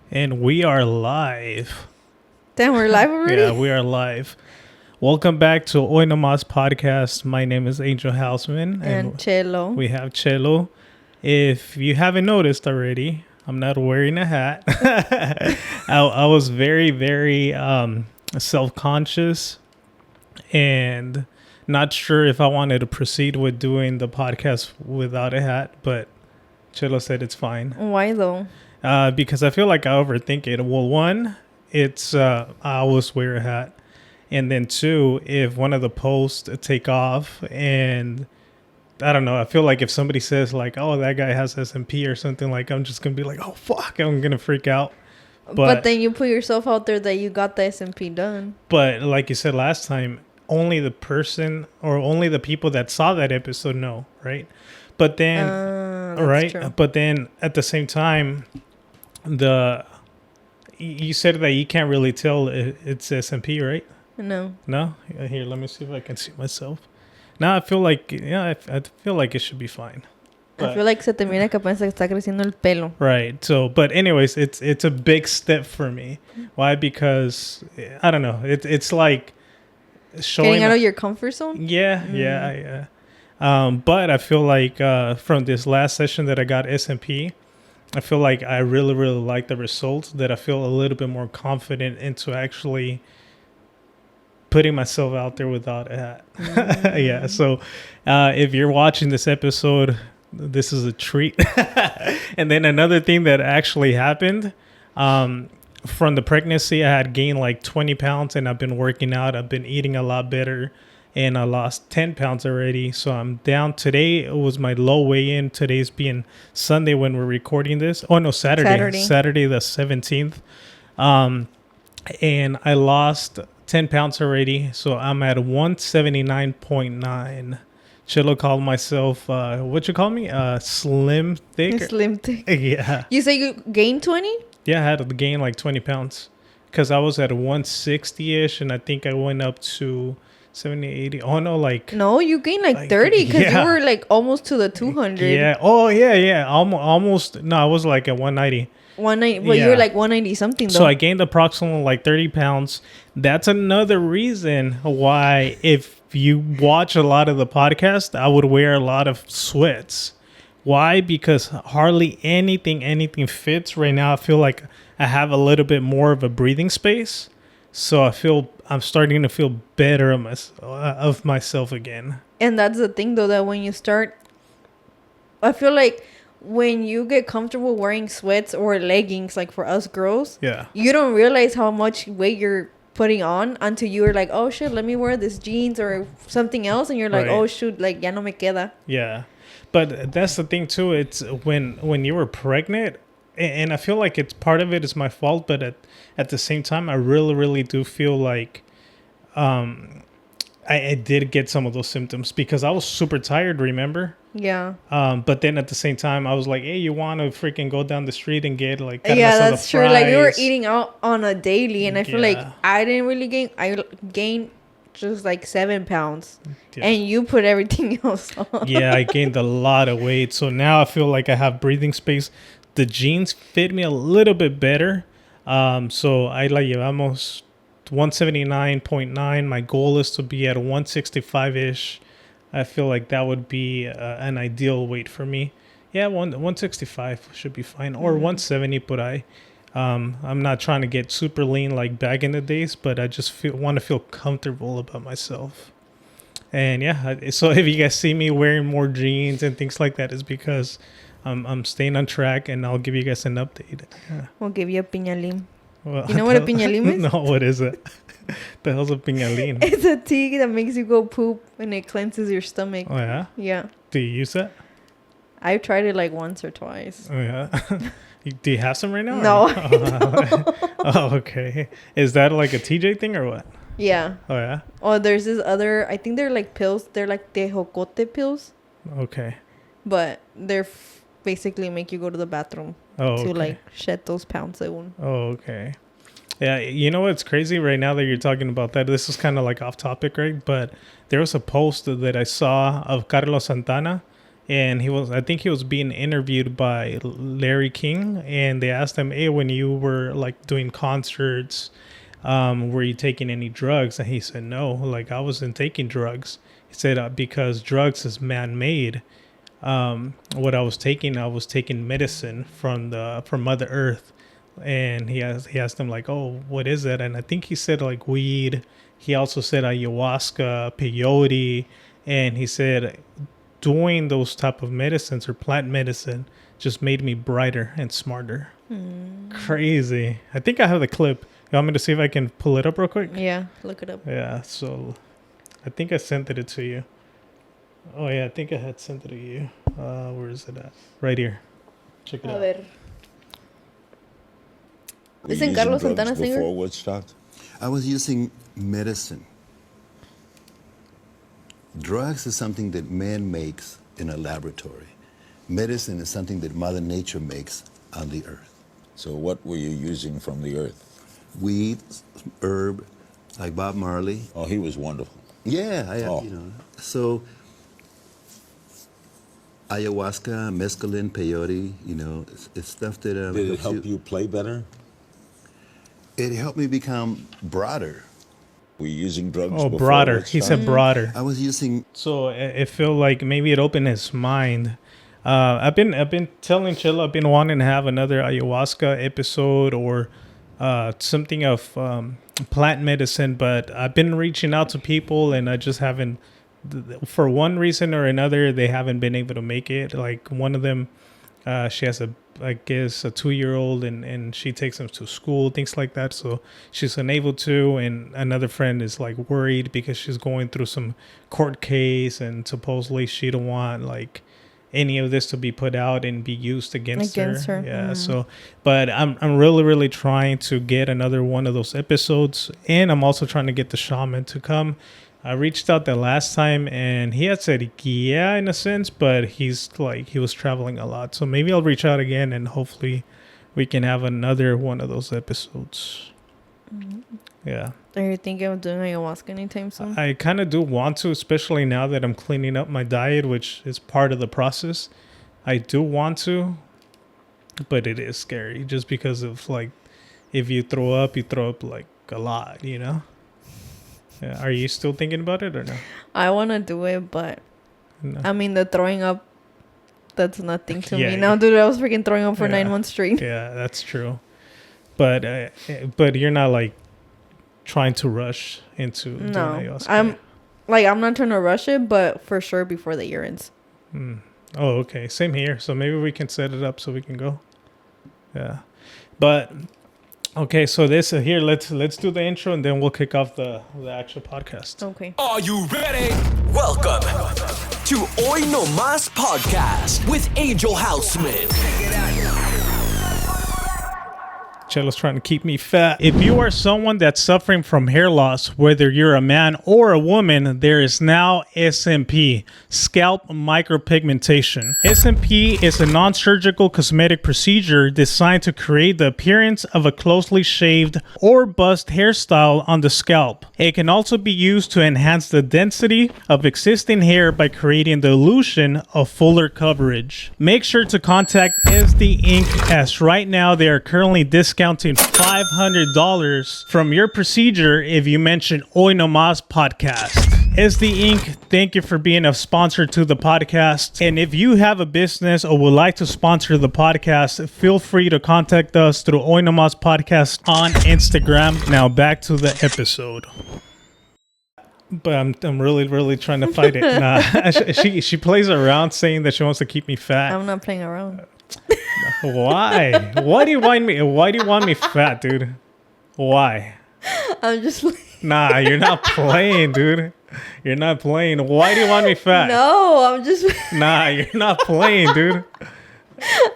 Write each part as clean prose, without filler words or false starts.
And we are live. Damn, we're live already? Yeah, we are live. Welcome back to Hoy Nomás podcast. My name is Angel Houseman. And Chelo. We have Chelo. If you haven't noticed already, I'm not wearing a hat. I was very, very self-conscious and not sure if I wanted to proceed with doing the podcast without a hat, but Chelo said it's fine. Why though? Because I feel like I overthink it. Well, one, it's I always wear a hat. And then two, if one of the posts take off and I don't know, I feel like if somebody says like, oh, that guy has S&P or something, like I'm just going to be like, oh, fuck, I'm going to freak out. But then you put yourself out there that you got the S&P done. But like you said last time, only the person or only the people that saw that episode know, right? But then, right? True. But then at the same time, you said that you can't really tell it's S&P, right? No. Here, let me see if I can see myself. Now I feel like I feel like it should be fine. But, I feel like se te mira que parece que está creciendo el pelo. Right. So, but anyways, it's a big step for me. Why? Because I don't know. It's like showing getting out of your comfort zone. Yeah. But I feel like from this last session that I got S&P, I feel like I really, really like the results, that I feel a little bit more confident into actually putting myself out there without a hat. Yeah. So if you're watching this episode, this is a treat. And then another thing that actually happened from the pregnancy, I had gained like 20 pounds and I've been working out. I've been eating a lot better. And I lost 10 pounds already. So I'm down. Today it was my low weigh-in. Today's being Sunday when we're recording this. Oh, no, Saturday. Saturday the 17th. And I lost 10 pounds already. So I'm at 179.9. Chelo called myself, what you call me? Slim thick? Slim thick. Yeah. You say you gained 20? Yeah, I had to gain like 20 pounds. Because I was at 160-ish. And I think I went up to 70, 80. Oh, no, like... No, you gained like 30 because you were like almost to the 200. Yeah. Oh, yeah. Almost. No, I was like at 190. 190. But you were like 190 something, though. So I gained approximately like 30 pounds. That's another reason why if you watch a lot of the podcast, I would wear a lot of sweats. Why? Because hardly anything fits right now. I feel like I have a little bit more of a breathing space. So I'm starting to feel better of myself again. And that's the thing, though, that when you start, I feel like when you get comfortable wearing sweats or leggings, like for us girls, you don't realize how much weight you're putting on until you're like, oh shit, let me wear this jeans or something else, and you're like, oh shoot, like ya no me queda. Yeah, but that's the thing too. It's when you were pregnant. And I feel like it's part of it is my fault, but at the same time, I really do feel like I did get some of those symptoms because I was super tired, remember? Yeah. But then at the same time, I was like, hey, you want to freaking go down the street and get like... Yeah, that's true. Like we were eating out on a daily, and I feel like I didn't really gain... I gained just like 7 pounds. Yeah. And you put everything else on. Yeah, I gained a lot of weight. So now I feel like I have breathing space. The jeans fit me a little bit better. So I like almost 179.9. My goal is to be at 165-ish. I feel like that would be an ideal weight for me. Yeah, 165 should be fine. Or 170, but I'm not trying to get super lean like back in the days, but I just want to feel comfortable about myself. And yeah, so if you guys see me wearing more jeans and things like that, is because... I'm staying on track, and I'll give you guys an update. Yeah. We'll give you a piñalim. Well, you know what a piñalim is? No, what is it? The hell's a piñalim? It's a tea that makes you go poop, and it cleanses your stomach. Oh, yeah? Yeah. Do you use that? I've tried it like once or twice. Oh, yeah? Do you have some right now? No. Oh, okay. Is that like a TJ thing or what? Yeah. Oh, yeah? Oh, there's this other, I think they're like pills. They're like tejocote pills. Okay. But they're... basically make you go to the bathroom to like shed those pounds. Oh, okay. Yeah, you know what's crazy right now that you're talking about that? This is kind of like off topic, right? But there was a post that I saw of Carlos Santana, and I think he was being interviewed by Larry King, and they asked him, hey, when you were like doing concerts, were you taking any drugs? And he said, no, like I wasn't taking drugs. He said, because drugs is man-made. What I was taking medicine from Mother Earth. And he asked him like, oh, what is it? And I think he said like weed. He also said ayahuasca, peyote, and he said doing those type of medicines or plant medicine just made me brighter and smarter. Crazy. I think I have the clip. You want me to see if I can pull it up real quick? Yeah, look it up. Yeah, so I think I sent it to you. Oh yeah, I think I had sent it to you. Where is it at? Right here. Check it out. Ver. Isn't Carlos Santana singer? Before Woodstock? I was using medicine. Drugs is something that man makes in a laboratory. Medicine is something that Mother Nature makes on the earth. So what were you using from the earth? Weed, herb, like Bob Marley. Oh, he was wonderful. Yeah, So ayahuasca, mescaline, peyote, it's stuff that... Did it help you play better? It helped me become broader. Were you using drugs Oh, before broader. Woodstock? He said broader. I was using... So it felt like maybe it opened his mind. I've been telling Chilla I've been wanting to have another ayahuasca episode or something of plant medicine, but I've been reaching out to people and I just haven't, for one reason or another, they haven't been able to make it. Like one of them, she has a 2-year-old and she takes him to school, things like that. So she's unable to. And another friend is like worried because she's going through some court case and supposedly she don't want like any of this to be put out and be used against her. Yeah. So, but I'm really trying to get another one of those episodes, and I'm also trying to get the shaman to come. I reached out the last time and he had said yeah in a sense, but he was traveling a lot. So maybe I'll reach out again and hopefully we can have another one of those episodes. Yeah. Are you thinking of doing ayahuasca anytime soon? I kind of do want to, especially now that I'm cleaning up my diet, which is part of the process. I do want to, but it is scary just because of like, if you throw up like a lot, Yeah. Are you still thinking about it or no? I want to do it, but No. I mean, the throwing up, that's nothing to Yeah, me. Now, dude, I was freaking throwing up for 9 months straight. Yeah, that's true. But you're not like trying to rush into doing ayahuasca. I'm not trying to rush it, but for sure before the year ends. Oh, okay. Same here. So maybe we can set it up so we can go. Yeah. But okay, so this here, let's do the intro and then we'll kick off the actual podcast. Okay. Are you ready? Welcome to Hoy No Más Podcast with Angel Houseman. Chelo's trying to keep me fat. If you are someone that's suffering from hair loss, whether you're a man or a woman, there is now SMP, scalp micropigmentation. SMP is a non-surgical cosmetic procedure designed to create the appearance of a closely shaved or buzz hairstyle on the scalp. It can also be used to enhance the density of existing hair by creating the illusion of fuller coverage. Make sure to contact SD Inc. as right now they are currently discounting $500 from your procedure if you mention Hoy No Más Podcast. SD Inc., thank you for being a sponsor to the podcast. And if you have a business or would like to sponsor the podcast, feel free to contact us through Hoy No Más Podcast on Instagram. Now back to the episode. But I'm really trying to fight it. Nah, she plays around saying that she wants to keep me fat. I'm not playing around. Why? Why do you want me fat, dude? Why? I'm just like... Nah, you're not playing, dude. You're not playing. Why do you want me fat? No, I'm just... Nah, you're not playing, dude.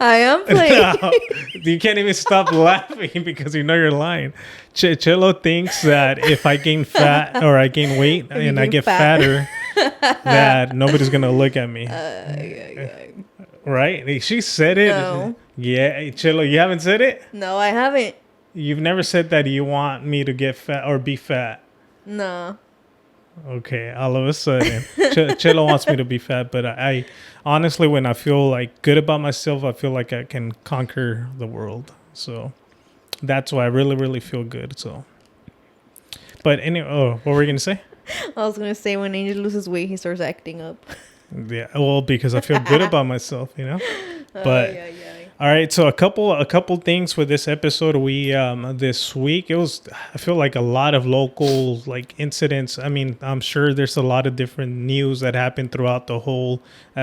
I am playing. No, you can't even stop laughing because you know you're lying. Chelo thinks that if I gain fat or I gain weight and I get fatter, that nobody's going to look at me. Right? She said it. No. Yeah, Chelo, you haven't said it? No, I haven't. You've never said that you want me to get fat or be fat. No. Okay, all of a sudden, Chelo wants me to be fat, but I honestly, when I feel like good about myself, I feel like I can conquer the world. So that's why I really, really feel good. So, but anyway, what were you gonna say? I was gonna say when Angel loses weight, he starts acting up. Yeah, well, because I feel good about myself, you know. But Yeah. all right, so a couple things for this episode. We this week I feel like a lot of local like incidents. I mean, I'm sure there's a lot of different news that happened throughout the whole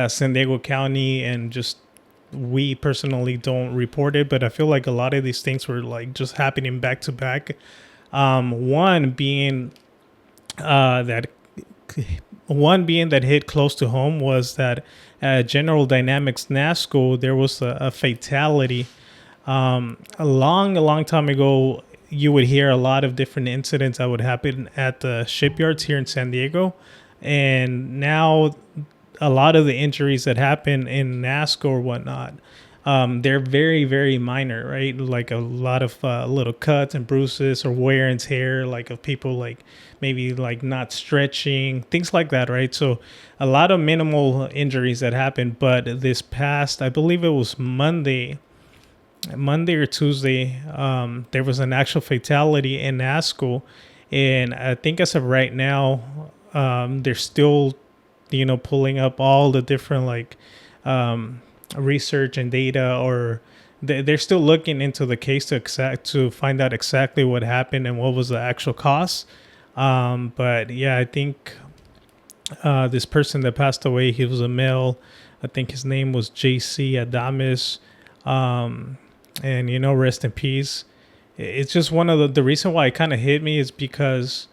San Diego County, and just we personally don't report it, but I feel like a lot of these things were like just happening back to back. One being that hit close to home was that General Dynamics Nassco, there was a fatality. A long time ago, you would hear a lot of different incidents that would happen at the shipyards here in San Diego. And now a lot of the injuries that happen in Nassco or whatnot, they're very, very minor, right? Like a lot of little cuts and bruises or wear and tear, like of people like maybe like not stretching, things like that, right? So a lot of minimal injuries that happened. But this past, I believe it was Monday or Tuesday, there was an actual fatality in Nassco. And I think as of right now, they're still, pulling up all the different like research and data, or they're still looking into the case to find out exactly what happened and what was the actual cause. But yeah, I think this person that passed away, he was a male. I think his name was JC Adames. And rest in peace. It's just one of the reason why it kind of hit me is because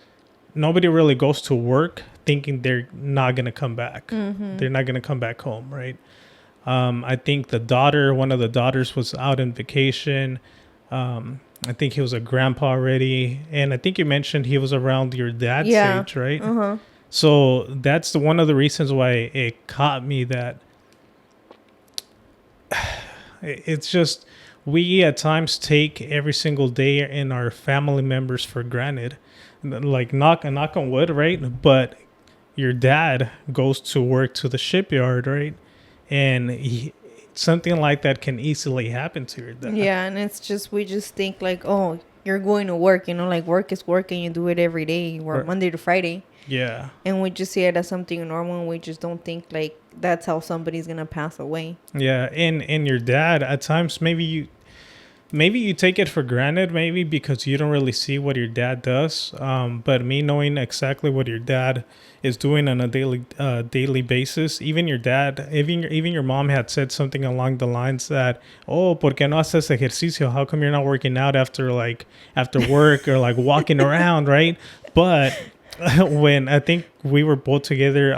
nobody really goes to work thinking they're not going to come back. Mm-hmm. They're not going to come back home, right? I think one of the daughters was out on vacation. I think he was a grandpa already. And I think you mentioned he was around your dad's age, right? Uh-huh. So that's one of the reasons why it caught me, that it's just, we at times take every single day in our family members for granted. Like knock on wood, right? But your dad goes to work to the shipyard, right? And something like that can easily happen to your dad. Yeah, and it's just, we just think like, oh, you're going to work, like work is work and you do it every day. You work Monday to Friday. Yeah. And we just see it as something normal, and we just don't think like that's how somebody's going to pass away. Yeah, and your dad, at times, maybe you take it for granted, maybe because you don't really see what your dad does. But me knowing exactly what your dad is doing on a daily basis, even your dad, even your mom had said something along the lines that, oh, ¿por qué no haces ejercicio? How come you're not working out after work or like walking around, right? But when I think we were both together,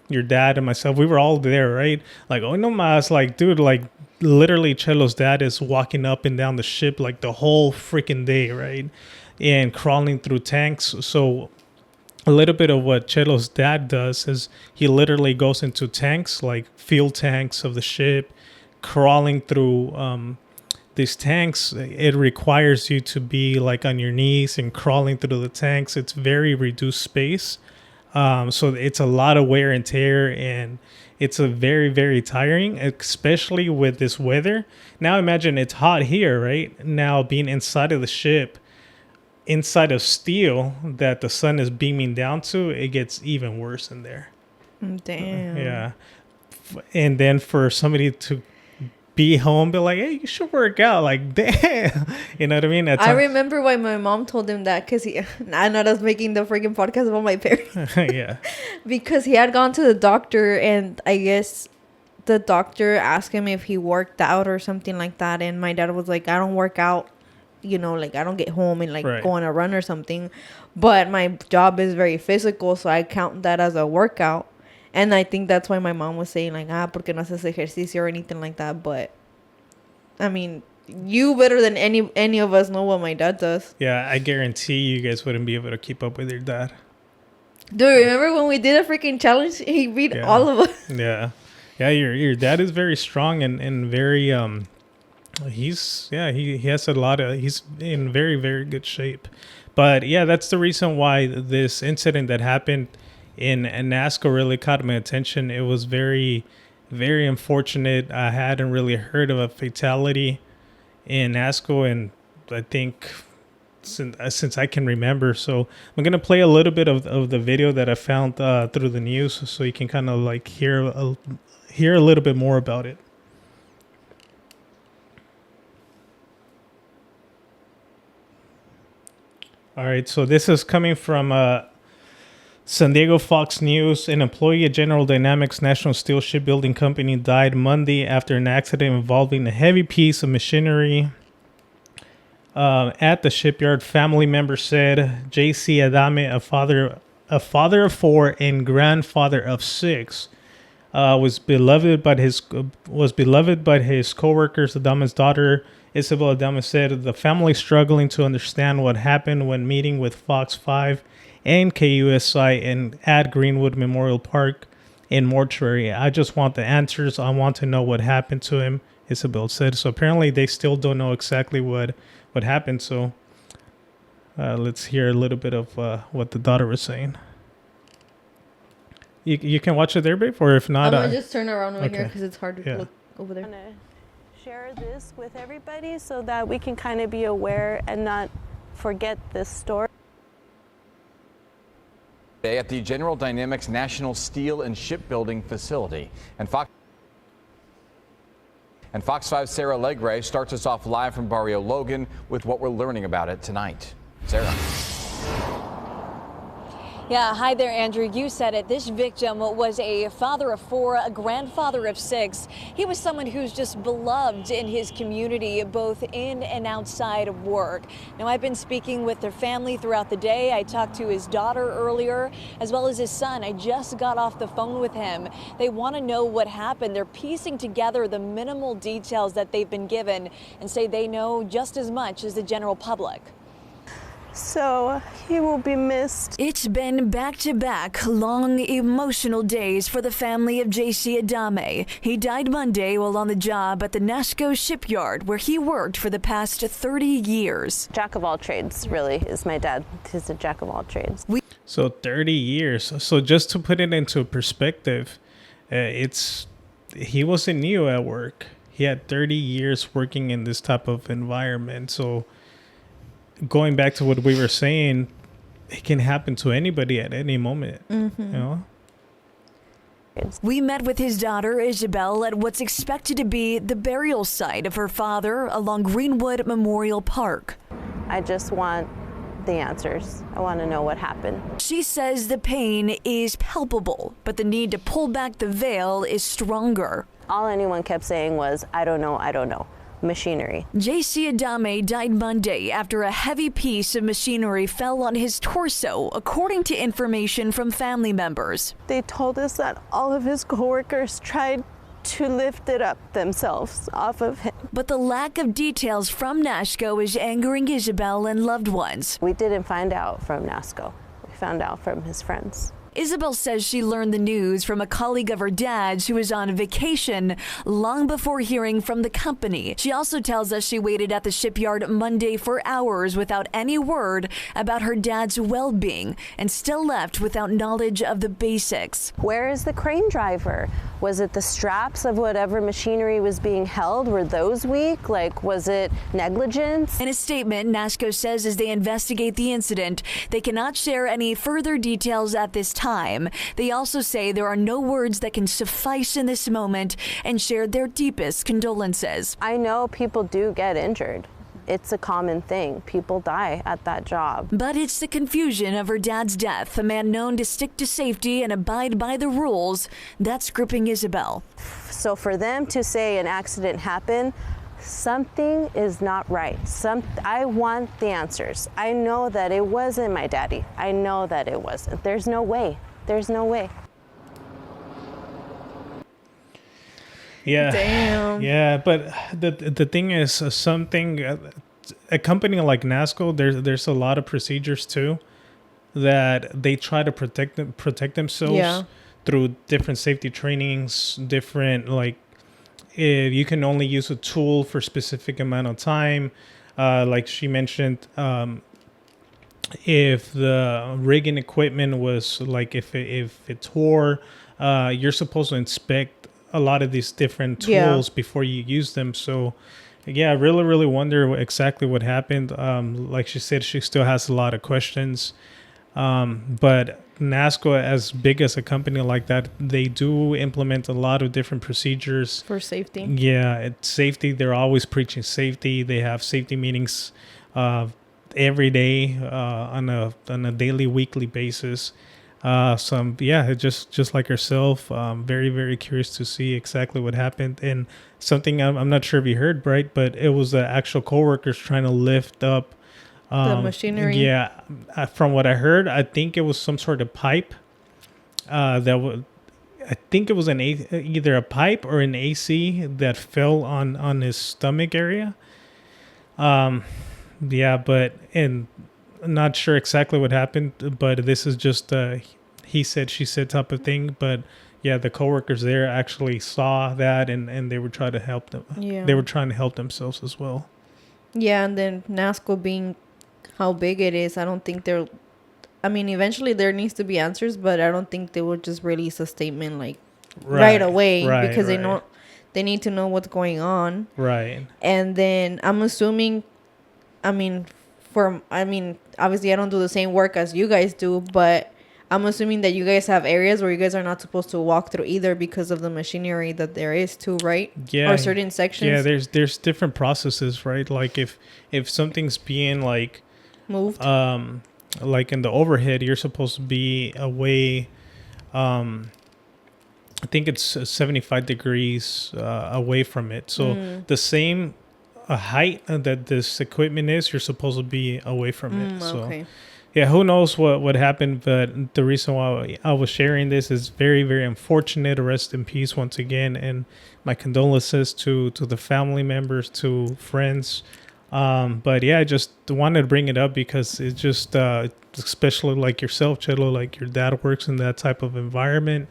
your dad and myself, we were all there, right? Like, oh no mas, like, dude, like, literally Chelo's dad is walking up and down the ship like the whole freaking day, right? And crawling through tanks. So a little bit of what Chelo's dad does is he literally goes into tanks, like fuel tanks of the ship, crawling through these tanks. It requires you to be like on your knees and crawling through the tanks. It's very reduced space. So it's a lot of wear and tear, and it's a very, very tiring, especially with this weather. Now imagine it's hot here, right? Now being inside of the ship, inside of steel that the sun is beaming down to, it gets even worse in there. Damn. Yeah. And then for somebody to be home, be like, hey, you should work out. Like, damn. You know what I mean? I remember why my mom told him that, because I know I was making the freaking podcast about my parents. Yeah. Because he had gone to the doctor, and I guess the doctor asked him if he worked out or something like that. And my dad was like, I don't work out. Like I don't get home and like go on a run or something. But my job is very physical, so I count that as a workout. And I think that's why my mom was saying like, porque no haces ejercicio or anything like that. But I mean, you better than any of us know what my dad does. Yeah, I guarantee you guys wouldn't be able to keep up with your dad. Dude, remember when we did a freaking challenge? He beat all of us. Yeah. Yeah, your dad is very strong and very he has a lot of, he's in very, very good shape. But yeah, that's the reason why this incident that happened in Nassco really caught my attention. It was very, very unfortunate. I hadn't really heard of a fatality in Nassco, and I think since I can remember. So I'm gonna play a little bit of the video that I found through the news, so you can kind of like hear a little bit more about it. All right, so this is coming from San Diego Fox News. An employee at General Dynamics National Steel Shipbuilding Company died Monday after an accident involving a heavy piece of machinery at the shipyard. Family members said J.C. Adame, a father of 4 and grandfather of 6, was beloved by his coworkers. Adame's daughter, Isabel Adame, said the family struggling to understand what happened when meeting with Fox 5 and KUSI at Greenwood Memorial Park in mortuary. I just want the answers. I want to know what happened to him, Isabel said. So apparently they still don't know exactly what happened. So let's hear a little bit of what the daughter was saying. You can watch it there, babe, or if not, I'm gonna just turn around over here because it's hard to look over there. I'm gonna share this with everybody so that we can kind of be aware and not forget this story. At the General Dynamics National Steel and Shipbuilding Facility. And Fox 5's Sarah Legray starts us off live from Barrio Logan with what we're learning about it tonight. Sarah. Yeah, hi there, Andrew. You said it. This victim was a father of 4, a grandfather of 6. He was someone who's just beloved in his community, both in and outside of work. Now, I've been speaking with their family throughout the day. I talked to his daughter earlier, as well as his son. I just got off the phone with him. They want to know what happened. They're piecing together the minimal details that they've been given and say they know just as much as the general public. So he will be missed. It's been back-to-back long, emotional days for the family of J.C. Adame. He died Monday while on the job at the Nassco shipyard, where he worked for the past 30 years. Jack of all trades, really, is my dad. He's a jack of all trades. So 30 years. So just to put it into perspective, he wasn't new at work. He had 30 years working in this type of environment. So going back to what we were saying, it can happen to anybody at any moment. Mm-hmm. You know? We met with his daughter, Isabel, at what's expected to be the burial site of her father along Greenwood Memorial Park. I just want the answers. I want to know what happened. She says the pain is palpable, but the need to pull back the veil is stronger. All anyone kept saying was, I don't know, I don't know. Machinery. J.C. Adame died Monday after a heavy piece of machinery fell on his torso, according to information from family members. They told us that all of his coworkers tried to lift it up themselves off of him. But the lack of details from Nassco is angering Isabel and loved ones. We didn't find out from Nassco. We found out from his friends. Isabel says she learned the news from a colleague of her dad's who was on vacation long before hearing from the company. She also tells us she waited at the shipyard Monday for hours without any word about her dad's well-being and still left without knowledge of the basics. Where is the crane driver? Was it the straps of whatever machinery was being held? Were those weak? Like, was it negligence? In a statement, Nassco says as they investigate the incident, they cannot share any further details at this time. They also say there are no words that can suffice in this moment and share their deepest condolences. I know people do get injured. It's a common thing. People die at that job. But it's the confusion of her dad's death, a man known to stick to safety and abide by the rules, that's gripping Isabel. So for them to say an accident happened, something is not right. I want the answers. I know that it wasn't my daddy. I know that it wasn't. There's no way. There's no way. Yeah. Damn. Yeah, but the thing is, a company like Nassco, there's a lot of procedures too that they try to protect themselves through different safety trainings, different you can only use a tool for a specific amount of time. Like she mentioned, if the rigging equipment was like if it tore, you're supposed to inspect a lot of these different tools before you use them. So yeah, I really wonder exactly what happened. Like she said, she still has a lot of questions. But Nassco, as big as a company like that, they do implement a lot of different procedures for safety. Yeah, it's safety. They're always preaching safety. They have safety meetings every day on a daily, weekly basis. Just like herself, very curious to see exactly what happened. And something I'm not sure if you heard, right? But it was the actual coworkers trying to lift up the machinery. Yeah, from what I heard, I think it was some sort of pipe that would. I think it was either a pipe or an AC that fell on his stomach area. But I'm not sure exactly what happened. But this is just he said, she said type of thing. But yeah, the coworkers there actually saw that and they were trying to help them. Yeah, they were trying to help themselves as well. Yeah, and then Nassco being how big it is, I don't think they're. I mean, eventually there needs to be answers, but I don't think they will just release a statement like right away because they know they need to know what's going on. Right. And then I'm assuming, obviously I don't do the same work as you guys do, but I'm assuming that you guys have areas where you guys are not supposed to walk through either because of the machinery that there is too, right? Yeah. Or certain sections. Yeah, there's different processes, right? Like if something's being like moved, like in the overhead, you're supposed to be away. I think it's 75 degrees away from it. So the same height that this equipment is, you're supposed to be away from it. So okay. Yeah, who knows what happened, but the reason why I was sharing this is very unfortunate. Rest in peace once again, and my condolences to the family members, to friends. But yeah, I just wanted to bring it up because it's just, especially like yourself, Chelo, like your dad works in that type of environment.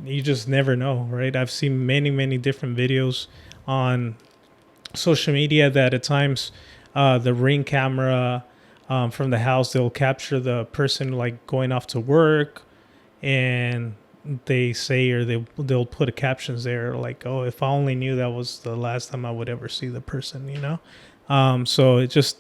You just never know, right? I've seen many different videos on social media that at times the Ring camera from the house, they'll capture the person like going off to work, and they say, or they'll put a captions there like, oh, if I only knew that was the last time I would ever see the person, you know? So it just,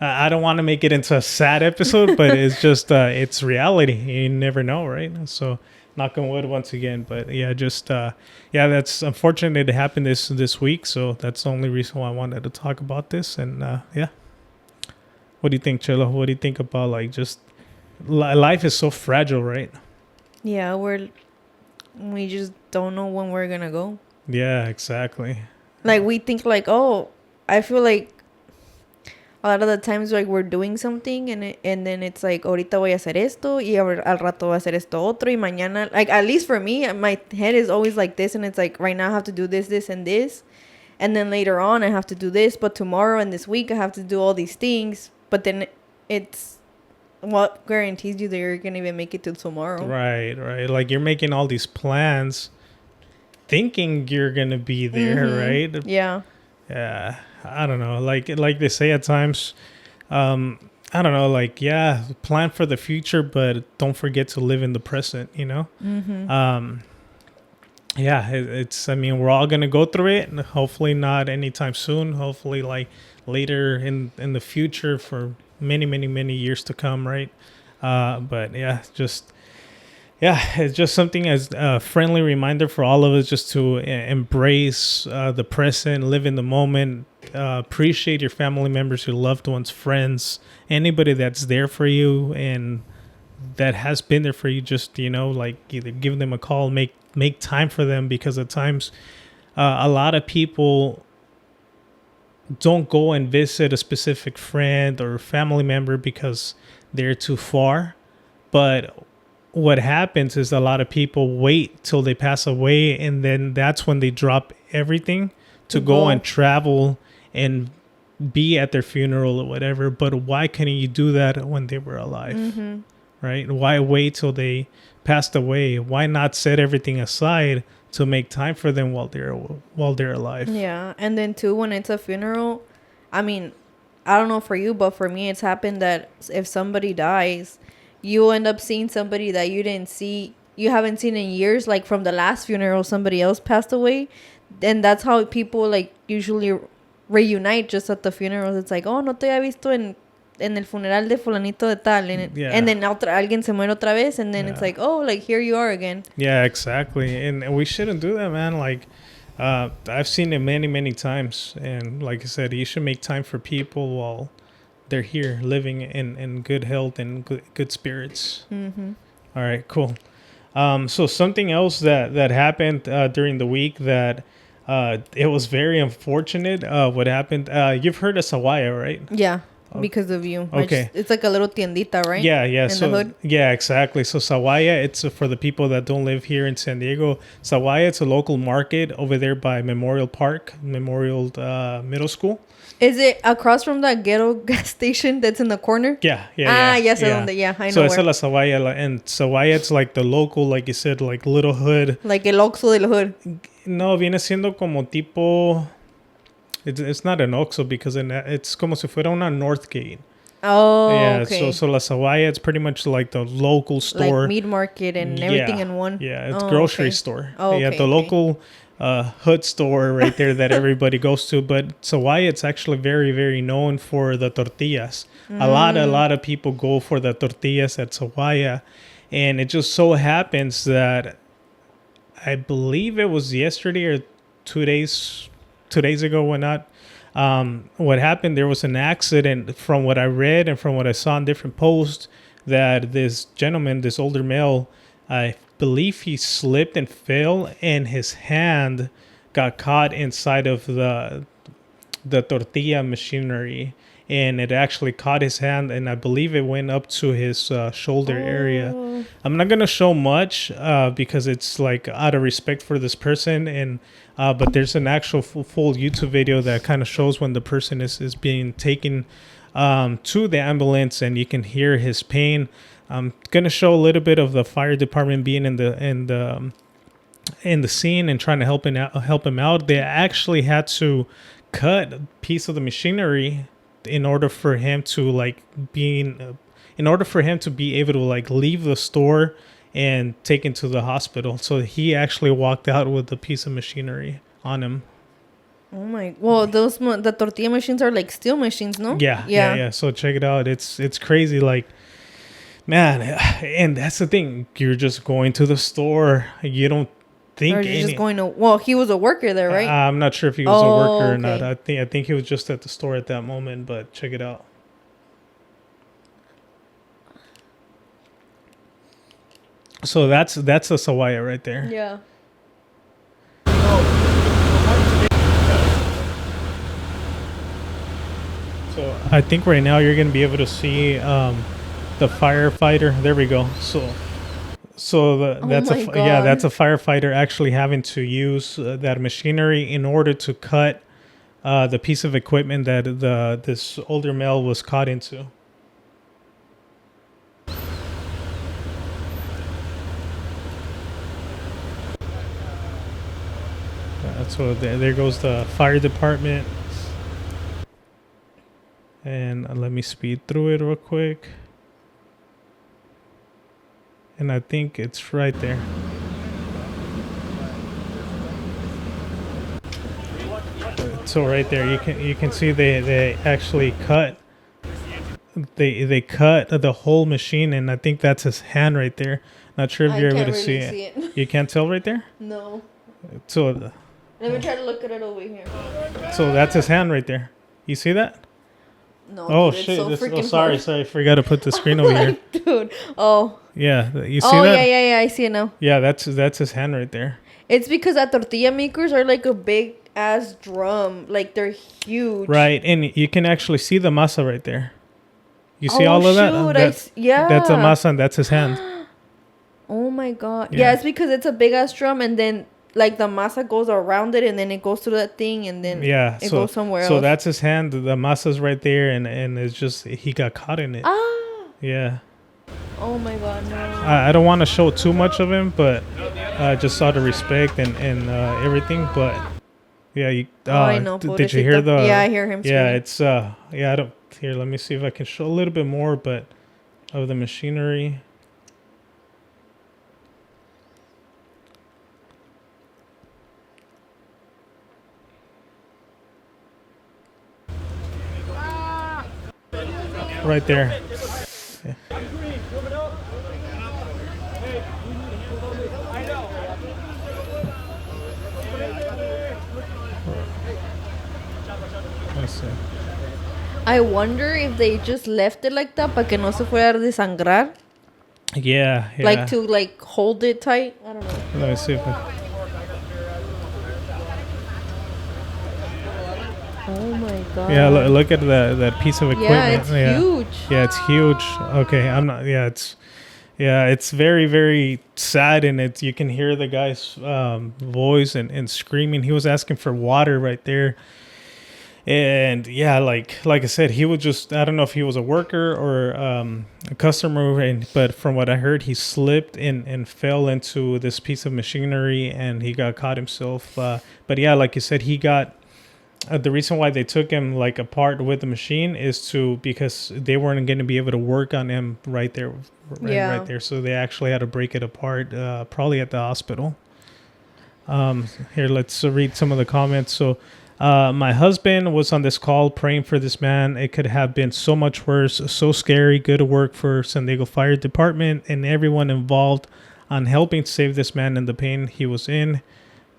I don't want to make it into a sad episode, but it's just, it's reality. You never know, right? So knock on wood once again. But yeah, just, that's unfortunate it happened this week. So that's the only reason why I wanted to talk about this. And yeah. What do you think, Chelo? What do you think about like just life is so fragile, right? Yeah, we just don't know when we're gonna go. Yeah, exactly. Like we think like, oh, I feel like a lot of the times like we're doing something and then it's like ahorita voy a hacer esto y al rato voy a hacer esto otro y mañana, like at least for me, my head is always like this, and it's like right now I have to do this and this, and then later on I have to do this, but tomorrow and this week I have to do all these things. But then it's what guarantees you that you're going to even make it till tomorrow. Right. Like you're making all these plans thinking you're going to be there, right? Yeah. Yeah. I don't know. Like they say at times, I don't know, like, yeah, plan for the future, but don't forget to live in the present, you know? Yeah, it's, I mean, we're all going to go through it, and hopefully not anytime soon. Hopefully like later in the future for many years to come, right? But yeah, it's just something as a friendly reminder for all of us just to embrace the present, live in the moment, appreciate your family members, your loved ones, friends, anybody that's there for you and that has been there for you. Just, you know, like either give them a call, make time for them, because at times a lot of people don't go and visit a specific friend or family member because they're too far. But what happens is a lot of people wait till they pass away, and then that's when they drop everything to go and travel and be at their funeral or whatever. But why couldn't you do that when they were alive? Right? Why wait till they passed away? Why not set everything aside to make time for them while they're alive? Yeah. And then too, when it's a funeral, I mean, I don't know for you, but for me, it's happened that if somebody dies, you end up seeing somebody that you haven't seen in years. Like from the last funeral, somebody else passed away. And that's how people like usually reunite just at the funerals. It's like, oh, no te había visto en el funeral de fulanito de tal. And then alguien se muere otra vez. And then it's like, oh, like here you are again. Yeah, exactly. And we shouldn't do that, man. Like, I've seen it many, many times. And like I said, you should make time for people while they're here living in good health and good spirits. Mm-hmm. All right, cool. So something else that happened during the week that it was very unfortunate. What happened? You've heard of Sawaya, right? Yeah, because of you. Okay. It's like a little tiendita, right? Yeah. In the hood? Yeah, exactly. So Sawaya, it's for the people that don't live here in San Diego. Sawaya, it's a local market over there by Memorial Middle School. Is it across from that ghetto gas station that's in the corner? Yeah. Yes, I know. So it's la Sawaya, and Sawaya, it's like the local, like you said, like little hood. Like el Oxxo del hood. No, viene siendo como tipo. It's not an Oxxo because it's como si fuera una Northgate. Oh, yeah. okay. So La Sawaya, it's pretty much like the local store, like meat market and everything in one. Yeah, it's grocery store. Oh, okay, yeah, the local hood store right there that everybody goes to. But Sawaya, it's actually very, very known for the tortillas. A lot of people go for the tortillas at Sawaya, and it just so happens that I believe it was yesterday or 2 days ago, whatnot. What happened? There was an accident. From what I read and from what I saw in different posts, that this gentleman, this older male, I believe he slipped and fell, and his hand got caught inside of the tortilla machinery, and it actually caught his hand, and I believe it went up to his shoulder area. I'm not gonna show much because it's like out of respect for this person, and but there's an actual full YouTube video that kind of shows when the person is being taken to the ambulance, and you can hear his pain. I'm gonna show a little bit of the fire department being in the scene and trying to help him out. They actually had to cut a piece of the machinery in order for him to be able to like leave the store and taken to the hospital. So he actually walked out with a piece of machinery on him. Oh my! Well, the tortilla machines are like steel machines, no? Yeah. So check it out. It's crazy. Like, man, and that's the thing. You're just going to the store. You don't think. Or you're just going to. Well, he was a worker there, right? I'm not sure if he was a worker or not. I think he was just at the store at that moment. But check it out. So that's a Sawaya right there. Yeah. So I think right now you're gonna be able to see the firefighter. There we go. That's a firefighter actually having to use that machinery in order to cut the piece of equipment that this older male was caught into. So there goes the fire department. And let me speed through it real quick. And I think it's right there. So right there, you can see they actually cut. They cut the whole machine, and I think that's his hand right there. Not sure if you're able to see it. You can't tell right there? No. So let me try to look at it over here. So that's his hand right there. You see that? No. Oh dude, shit! Sorry. I forgot to put the screen over here. Dude. Oh. Yeah, you see that? Oh yeah. I see it now. Yeah, that's his hand right there. It's because that tortilla makers are like a big ass drum, like they're huge. Right, and you can actually see the masa right there. You see all of that? That's a masa, and that's his hand. Oh my god! Yeah, it's because it's a big ass drum, and then like the masa goes around it, and then it goes through that thing, and then it goes somewhere else. So that's his hand. The masa's right there, and it's just he got caught in it. Yeah. Oh my god, no. I don't want to show too much of him, but just out of respect and everything. But Yeah, I know. Did you hear the? Yeah, I hear him. Yeah, screaming. it's yeah. I don't. Here, let me see if I can show a little bit more, but of the machinery. Right there. Yeah. Let's see. I wonder if they just left it like that para que no se fuera a desangrar. Yeah. Like to like hold it tight. I don't know. Let me see if I... Oh my god. Yeah, look at that piece of equipment. Yeah, it's huge. Yeah, it's huge. Okay, I'm not. Yeah, it's very, very sad, and it's you can hear the guy's voice and screaming. He was asking for water right there, and yeah, like I said, he was just, I don't know if he was a worker or a customer, but from what I heard, he slipped and fell into this piece of machinery, and he got caught himself. But yeah, like you said, he got. The reason why they took him like apart with the machine is because they weren't going to be able to work on him right there. Right there. So they actually had to break it apart, probably at the hospital. Here, let's read some of the comments. So my husband was on this call praying for this man. It could have been so much worse. So scary. Good work for San Diego Fire Department and everyone involved on helping save this man in the pain he was in.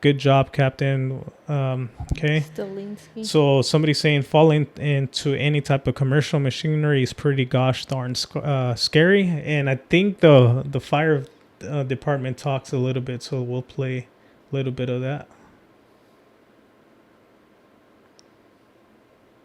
Good job, Captain. Okay. Stalinsky. So somebody saying falling into any type of commercial machinery is pretty gosh darn scary. And I think the fire department talks a little bit, so we'll play a little bit of that.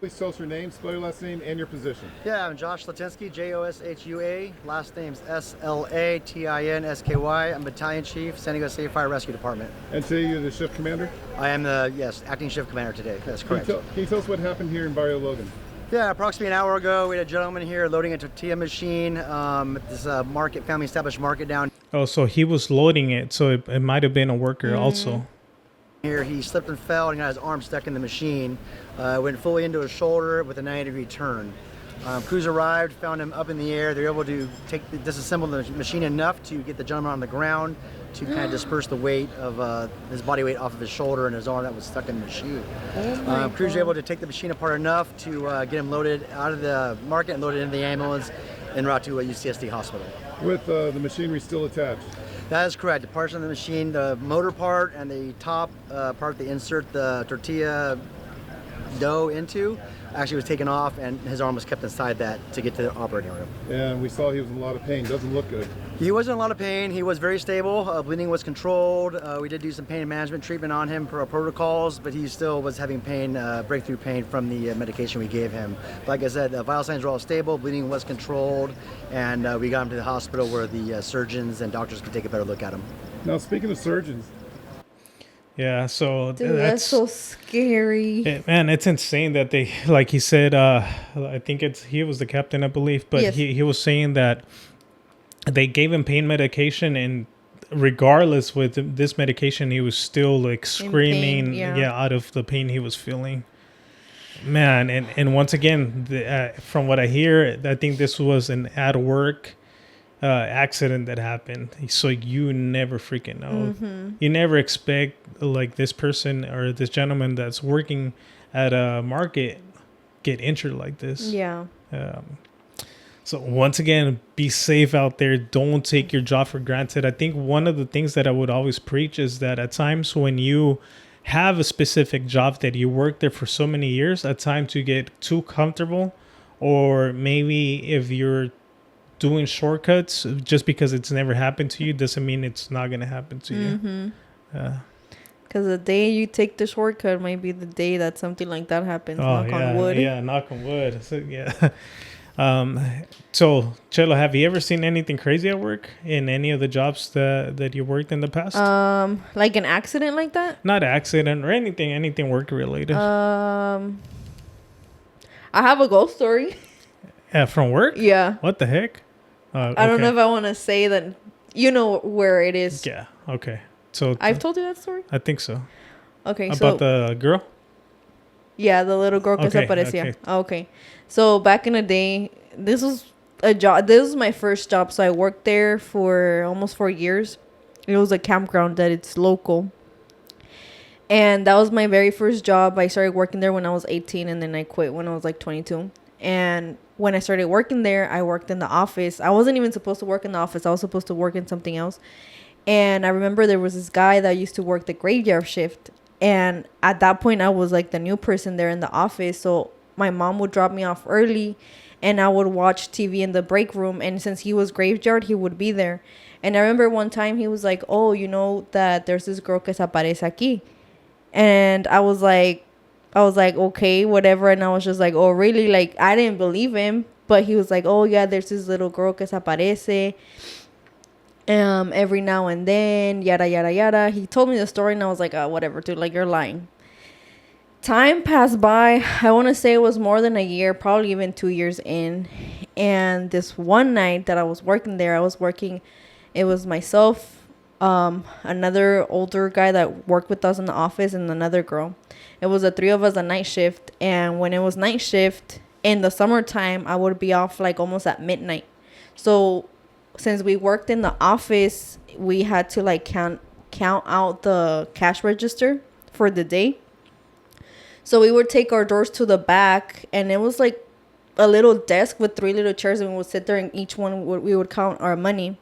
Please tell us your name, spell your last name, and your position. Yeah, I'm Josh Slatinsky, Joshua. Last name's Slatinsky. I'm Battalion Chief, San Diego State Fire Rescue Department. And today you're the shift commander? I am acting shift commander today. That's correct. Can you tell us what happened here in Barrio Logan? Yeah, approximately an hour ago, we had a gentleman here loading a tortilla machine at this family established market down. Oh, so he was loading it, so it might have been a worker also. Here, he slipped and fell and got his arm stuck in the machine. Went fully into his shoulder with a 90-degree turn. Crews arrived, found him up in the air. They were able to disassemble the machine enough to get the gentleman on the ground to kind of disperse the weight of his body weight off of his shoulder and his arm that was stuck in the machine. Crews were able to take the machine apart enough to get him loaded out of the market and loaded into the ambulance en route to a UCSD hospital. With the machinery still attached? That is correct. The parts of the machine, the motor part and the top part they insert the tortilla dough into, actually was taken off, and his arm was kept inside that to get to the operating room. And we saw he was in a lot of pain. Doesn't look good. He was in a lot of pain. He was very stable. Bleeding was controlled. We did do some pain management treatment on him per our protocols, but he still was having pain, breakthrough pain from the medication we gave him. Like I said, vital signs were all stable. Bleeding was controlled, and we got him to the hospital where the surgeons and doctors could take a better look at him. Now, speaking of surgeons. Yeah, so dude, that's so scary. Man, it's insane that they, like he said, I think he was the captain, I believe, but yes. he was saying that they gave him pain medication, and regardless with this medication, he was still like screaming, pain, out of the pain he was feeling. Man, and once again, from what I hear, I think this was an at work accident that happened, so you never freaking know. You never expect like this person or this gentleman that's working at a market get injured like this. So once again, be safe out there. Don't take your job for granted. I think one of the things that I would always preach is that at times when you have a specific job that you work there for so many years, at times you get too comfortable, or maybe if you're doing shortcuts just because it's never happened to you doesn't mean it's not going to happen to you. Because the day you take the shortcut might be the day that something like that happens. Knock on wood. Yeah, knock on wood. So, so Chelo, have you ever seen anything crazy at work in any of the jobs that you worked in the past? Like an accident like that? Not accident or anything work related. I have a ghost story. Yeah, from work? Yeah. What the heck? I don't know if I want to say that. You know where it is. Yeah. Okay. So I've told you that story? I think so. Okay. About the girl? Yeah, the little girl que se aparecía. Okay. So back in the day, this was a job. This was my first job. So I worked there for almost 4 years. It was a campground that it's local. And that was my very first job. I started working there when I was 18, and then I quit when I was like 22. And when I started working there, I worked in the office. I wasn't even supposed to work in the office. I was supposed to work in something else. And I remember there was this guy that used to work the graveyard shift. And at that point, I was like the new person there in the office. So my mom would drop me off early, and I would watch TV in the break room. And since he was graveyard, he would be there. And I remember one time he was like, oh, you know that there's this girl que se aparece aquí. And I was like, okay, whatever. And I was just like, oh, really? Like, I didn't believe him. But he was like, oh, yeah, there's this little girl que se aparece every now and then, yada, yada, yada. He told me the story, and I was like, oh, whatever, dude. Like, you're lying. Time passed by. I want to say it was more than a year, probably even 2 years in. And this one night that I was working there, it was myself, another older guy that worked with us in the office, and another girl. It was the three of us a night shift. And when it was night shift in the summertime, I would be off like almost at midnight. So since we worked in the office, we had to like count out the cash register for the day. So we would take our doors to the back, and it was like a little desk with 3 little chairs, and we would sit there, and each one we would count our money.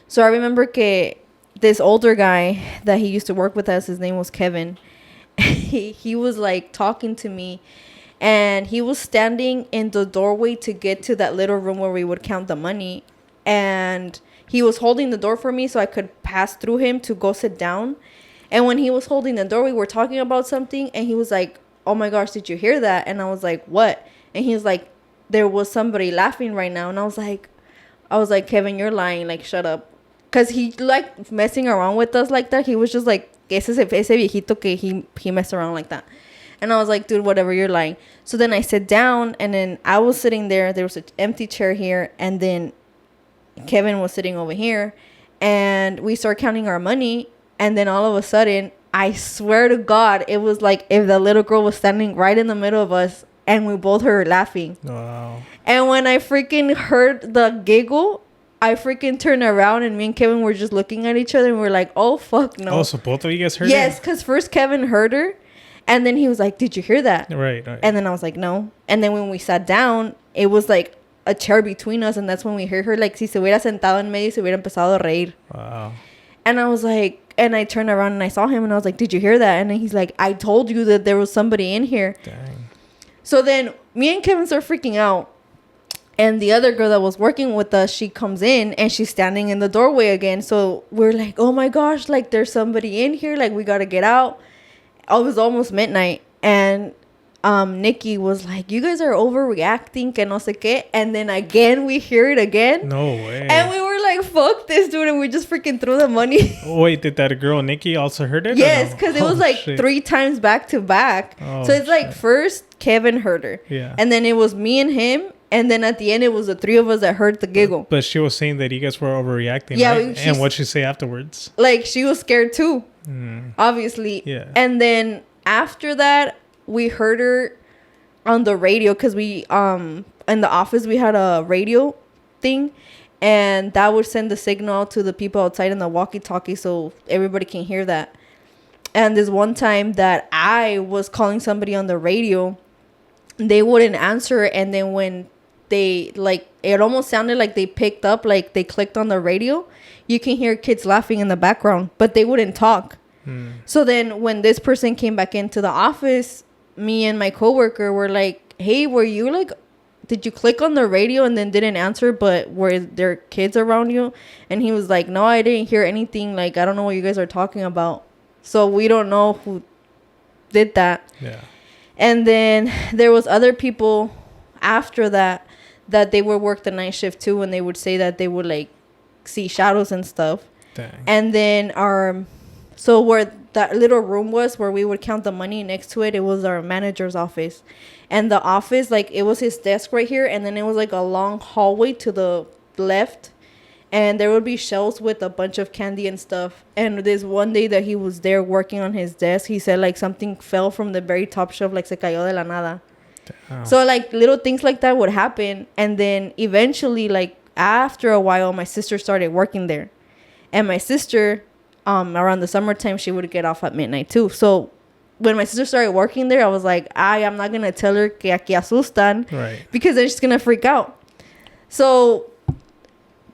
So I remember this older guy that he used to work with us, his name was Kevin. He was like talking to me, and he was standing in the doorway to get to that little room where we would count the money. And he was holding the door for me so I could pass through him to go sit down. And when he was holding the door, we were talking about something, and he was like, oh my gosh, did you hear that? And I was like, what? And he was like, there was somebody laughing right now. And I was like, Kevin, you're lying. Like, shut up. Because he like messing around with us like that. He was just like, ese viejito que he messed around like that. And I was like, dude, whatever, you're lying. So then I sat down, and then I was sitting there. There was an empty chair here, and then Kevin was sitting over here, and we start counting our money. And then all of a sudden, I swear to God, it was like if the little girl was standing right in the middle of us, and we both heard her laughing. Wow. And when I freaking heard the giggle, I freaking turned around, and me and Kevin were just looking at each other, and we're like, oh, fuck no. Oh, so both of you guys heard Yes, because first Kevin heard her, and then he was like, did you hear that? Right. And then I was like, no. And then when we sat down, it was like a chair between us, and that's when we heard her, like, si se hubiera sentado en medio, se hubiera empezado a reír. Wow. And I was like, and I turned around, and I saw him, and I was like, did you hear that? And then he's like, I told you that there was somebody in here. Dang. So then me and Kevin start freaking out. And the other girl that was working with us, she comes in, and she's standing in the doorway again. So we're like, oh my gosh, like there's somebody in here. Like, we got to get out. It was almost midnight. And Nikki was like, you guys are overreacting, que no sé qué. And then again, we hear it again. No way. And we were like, fuck this, dude. And we just freaking threw the money. Wait, did that girl, Nikki, also heard it? Yes, because it was like 3 times back to back. So it's like first Kevin heard her. Yeah. And then it was me and him. And then at the end, it was the 3 of us that heard the giggle. But she was saying that you guys were overreacting, yeah, right? And what'd she say afterwards? Like, she was scared too, obviously. Yeah. And then after that, we heard her on the radio, because we, in the office, we had a radio thing. And that would send the signal to the people outside in the walkie-talkie so everybody can hear that. And this one time that I was calling somebody on the radio, they wouldn't answer. And then when they, like, it almost sounded like they picked up, like they clicked on the radio. You can hear kids laughing in the background, but they wouldn't talk. So then when this person came back into the office, me and my coworker were like, hey, were you like, did you click on the radio and then didn't answer, but were there kids around you? And he was like, no, I didn't hear anything. Like, I don't know what you guys are talking about. So we don't know who did that. Yeah. And then there was other people after that they would work the night shift too, and they would say that they would like see shadows and stuff. Dang. And then so where that little room was where we would count the money, next to it was our manager's office. And the office, like, it was his desk right here, and then it was like a long hallway to the left. and there would be shelves with a bunch of candy and stuff. And this one day that he was there working on his desk, he said like something fell from the very top shelf, like se cayó de la nada. So like little things like that would happen. And then eventually, like after a while, my sister started working there. And my sister, around the summertime, she would get off at midnight too. So when my sister started working there, I was like, I'm not going to tell her que aquí asustan. Right. Because then she's going to freak out. So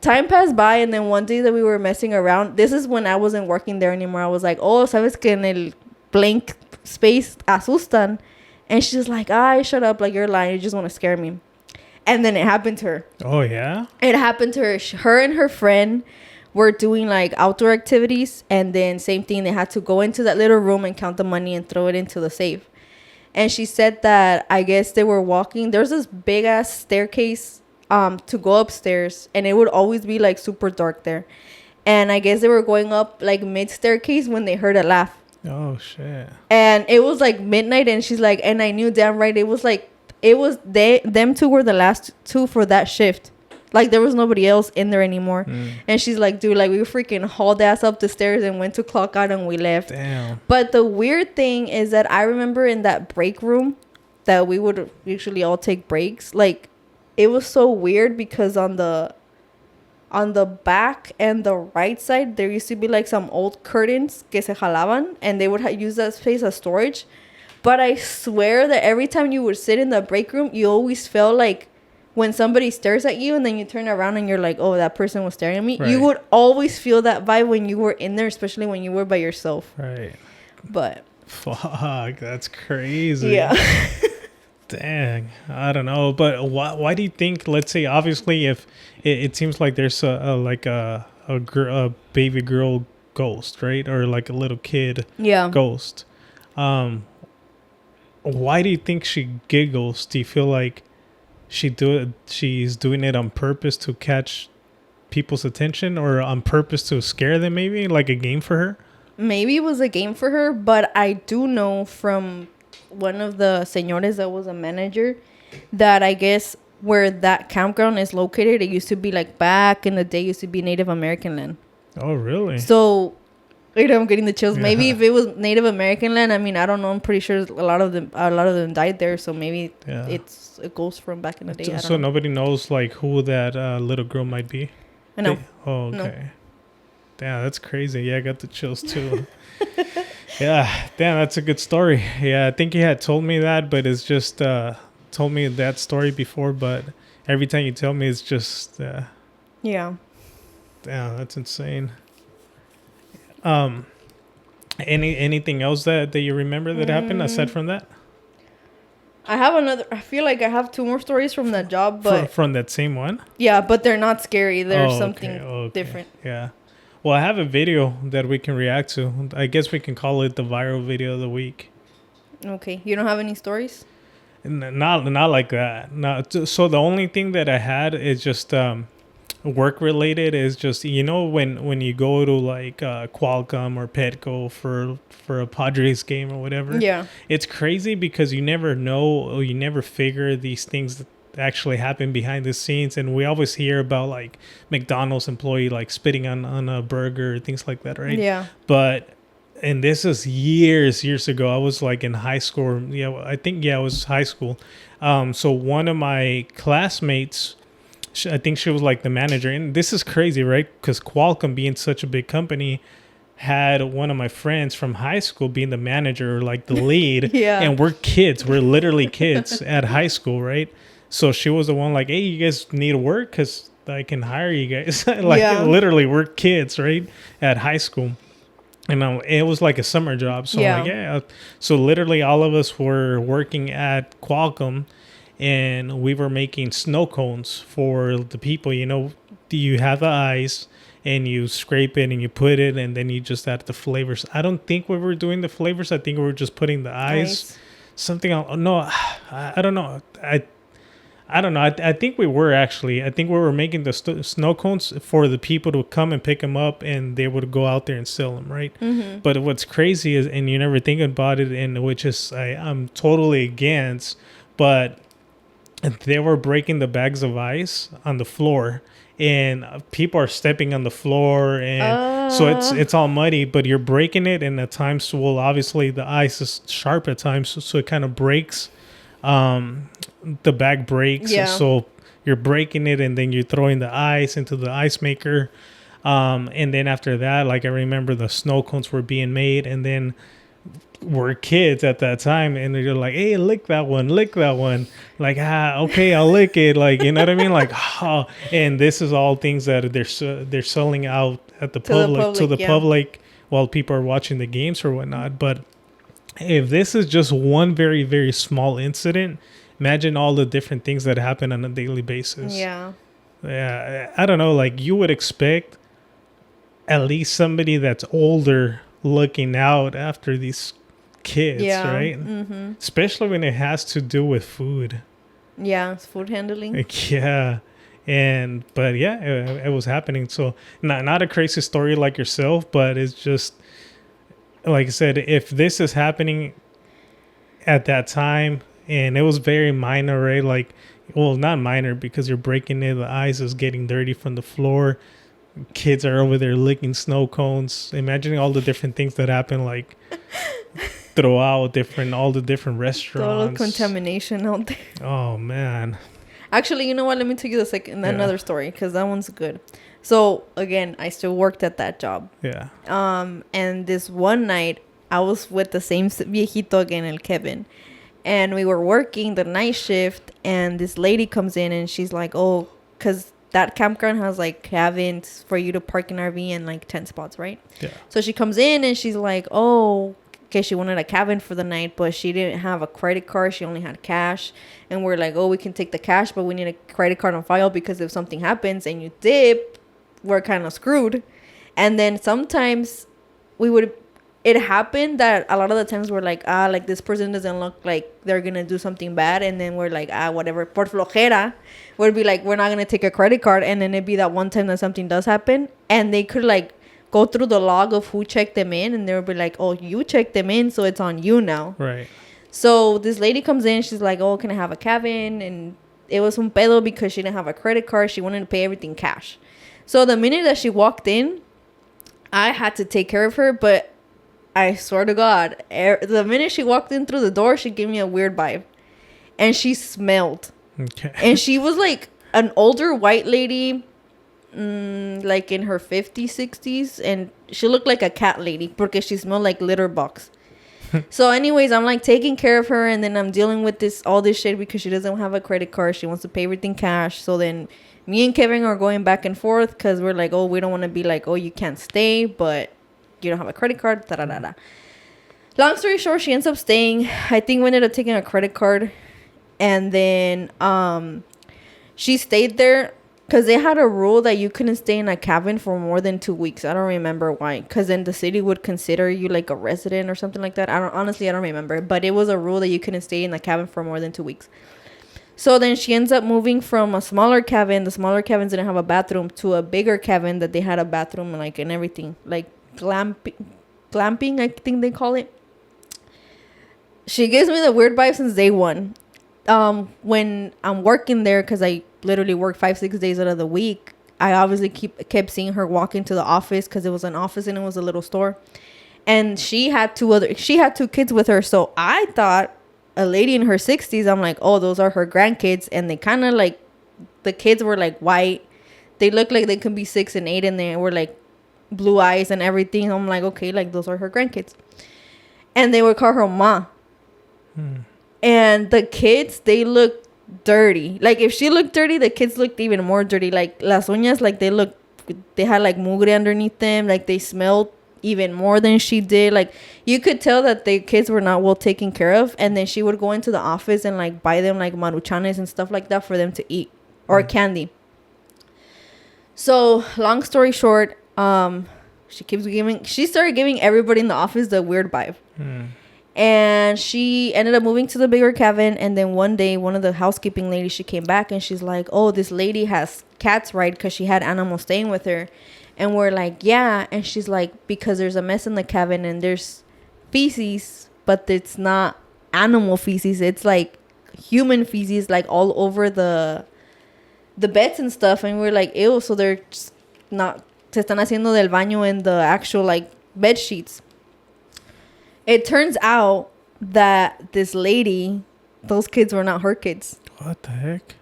time passed by, and then one day that we were messing around, this is when I wasn't working there anymore. I was like, oh, sabes que en el blank space asustan. And she's like, shut up, like you're lying, you just want to scare me. And then it happened to her. Oh yeah, it happened to her. Her and her friend were doing like outdoor activities, and then same thing, they had to go into that little room and count the money and throw it into the safe. And she said that I guess they were walking, there's this big ass staircase to go upstairs, and it would always be like super dark there. And I guess they were going up like mid staircase when they heard a laugh. Oh shit. And it was like midnight, and she's like, and I knew damn right it was them two were the last two for that shift. Like there was nobody else in there anymore. And she's like, dude, like we freaking hauled ass up the stairs and went to clock out, and we left. Damn. But the weird thing is that I remember in that break room that we would usually all take breaks, like it was so weird because on the back and the right side, there used to be like some old curtains que se jalaban, and they would use that space as storage. But I swear that every time you would sit in the break room, you always felt like when somebody stares at you and then you turn around and you're like, oh, that person was staring at me. Right. You would always feel that vibe when you were in there, especially when you were by yourself. Right. But fuck, that's crazy. Yeah. Dang, I don't know, but why do you think? Let's say, obviously, if it seems like there's a baby girl ghost, right, or like a little kid ghost. Why do you think she giggles? Do you feel like she's doing it on purpose to catch people's attention, or on purpose to scare them? Maybe like a game for her. Maybe it was a game for her, but I do know from one of the señores that was a manager that I guess where that campground is located, it used to be like back in the day, used to be Native American land. Oh, really? So, I'm getting the chills. Yeah. Maybe if it was Native American land, I mean, I don't know. I'm pretty sure a lot of them died there. So maybe it's a ghost from back in the day. So nobody knows like who that little girl might be. No. Oh, okay. No. Damn, that's crazy. Yeah, I got the chills too. Yeah, damn, that's a good story. Yeah, I think you had told me that, but it's just told me that story before. But every time you tell me, it's just yeah. Damn, that's insane. Anything else that you remember that happened aside from that? I have another. I feel like I have two more stories from that job, but from that same one. Yeah, but they're not scary. They're something different. Yeah. Well, I have a video that we can react to. I guess we can call it the viral video of the week. Okay. You don't have any stories? Not like that. No. So the only thing that I had is just work related. Is just, you know, when you go to like Qualcomm or Petco for a Padres game or whatever. Yeah. It's crazy because you never know, or you never figure these things that actually happen behind the scenes. And we always hear about like McDonald's employee like spitting on a burger, things like that, right? Yeah. And this is years ago. I was like in high school. Yeah, I think it was high school. So one of my classmates, I think she was like the manager, and this is crazy, right? Because Qualcomm, being such a big company, had one of my friends from high school being the manager, or like the lead. Yeah. And we're kids. We're literally kids at high school, right? So she was the one like, hey, you guys need to work because I can hire you guys. Literally, we're kids, right? At high school. And it was like a summer job. So I'm like, yeah. So literally all of us were working at Qualcomm, and we were making snow cones for the people. You know, you have the ice and you scrape it and you put it, and then you just add the flavors. I don't think we were doing the flavors. I think we were just putting the ice. Something else. No, I don't know. I don't know. I think we were actually. I think we were making the snow cones for the people to come and pick them up, and they would go out there and sell them, right? Mm-hmm. But what's crazy is, and you never think about it, and which is I'm totally against, but they were breaking the bags of ice on the floor, and people are stepping on the floor, and so it's all muddy, but you're breaking it, and at times, well, obviously the ice is sharp at times, so it kind of breaks. The bag breaks, so you're breaking it, and then you're throwing the ice into the ice maker. And then after that, like I remember the snow cones were being made, and then we're kids at that time, and they're like, "Hey, lick that one, lick that one." Like, okay, I'll lick it. Like, you know what I mean? Like, and this is all things that they're selling out at the public while people are watching the games or whatnot. But if this is just one very, very small incident, imagine all the different things that happen on a daily basis. Yeah. I don't know. Like, you would expect at least somebody that's older looking out after these kids, right? Mm-hmm. Especially when it has to do with food. Yeah, it's food handling. Like, yeah. But it was happening. So not a crazy story like yourself, but it's just, like I said, if this is happening at that time, and it was very minor, right? Like, well, not minor, because you're breaking it, the ice is getting dirty from the floor. Kids are over there licking snow cones. Imagining all the different things that happen, like throughout all the different restaurants. All the contamination out there. Oh man. Actually, you know what? Let me tell you another story, because that one's good. So again, I still worked at that job. Yeah. And this one night, I was with the same viejito again, El Kevin, and we were working the night shift. And this lady comes in, and she's like, "Oh, because that campground has like cabins for you to park an RV and like 10 spots, right?" Yeah. So she comes in and she's like, "Oh, okay." She wanted a cabin for the night, but she didn't have a credit card. She only had cash. And we're like, "Oh, we can take the cash, but we need a credit card on file, because if something happens and you dip, we're kind of screwed." And then sometimes it happened that a lot of the times we're like, like this person doesn't look like they're going to do something bad. And then we're like, whatever, por flojera. We'd be like, we're not going to take a credit card. And then it'd be that one time that something does happen. And they could like go through the log of who checked them in. And they would be like, "Oh, you checked them in, so it's on you now." Right. So this lady comes in. She's like, "Oh, can I have a cabin?" And it was un pedo because she didn't have a credit card. She wanted to pay everything cash. So the minute that she walked in, I had to take care of her. But I swear to God, the minute she walked in through the door, she gave me a weird vibe. And she smelled. Okay. And she was like an older white lady, like in her 50s, 60s. And she looked like a cat lady because she smelled like litter box. So anyways, I'm like taking care of her. And then I'm dealing with all this shit because she doesn't have a credit card. She wants to pay everything cash. So then me and Kevin are going back and forth because we're like, "Oh, we don't want to be like, oh, you can't stay, but you don't have a credit card." Long story short, she ends up staying. I think we ended up taking a credit card. And then she stayed there because they had a rule that you couldn't stay in a cabin for more than 2 weeks. I don't remember why. Because then the city would consider you like a resident or something like that. I don't remember. But it was a rule that you couldn't stay in a cabin for more than 2 weeks. So then she ends up moving from a smaller cabin. The smaller cabins didn't have a bathroom, to a bigger cabin that they had a bathroom like and everything. Like glamping, I think they call it. She gives me the weird vibe since day one. When I'm working there, because I literally work 5-6 days out of the week, I obviously kept seeing her walk into the office, because it was an office and it was a little store. And she had two kids with her. So I thought a lady in her 60s, I'm like, "Oh, those are her grandkids." And they kind of like, the kids were like white. They look like they could be 6 and 8, and they were like blue eyes and everything. I'm like, okay, like those are her grandkids. And they would call her Ma. And the kids, they look dirty. Like if she looked dirty, the kids looked even more dirty. Like las uñas, like they had like mugre underneath them. Like they smelled even more than she did. Like you could tell that the kids were not well taken care of. And then she would go into the office and like buy them like maruchanes and stuff like that for them to eat, or candy. So long story short, she started giving everybody in the office the weird vibe. And she ended up moving to the bigger cabin. And then one day, one of the housekeeping ladies, she came back and she's like, "Oh, this lady has cats, right?" Because she had animals staying with her. And we're like, "Yeah." And she's like, "Because there's a mess in the cabin and there's feces, but it's not animal feces. It's like human feces, like all over the the beds and stuff, and we're like, ew, so they're just not, se están haciendo del baño in the actual, like, bed sheets. It turns out that this lady, those kids were not her kids. What the heck?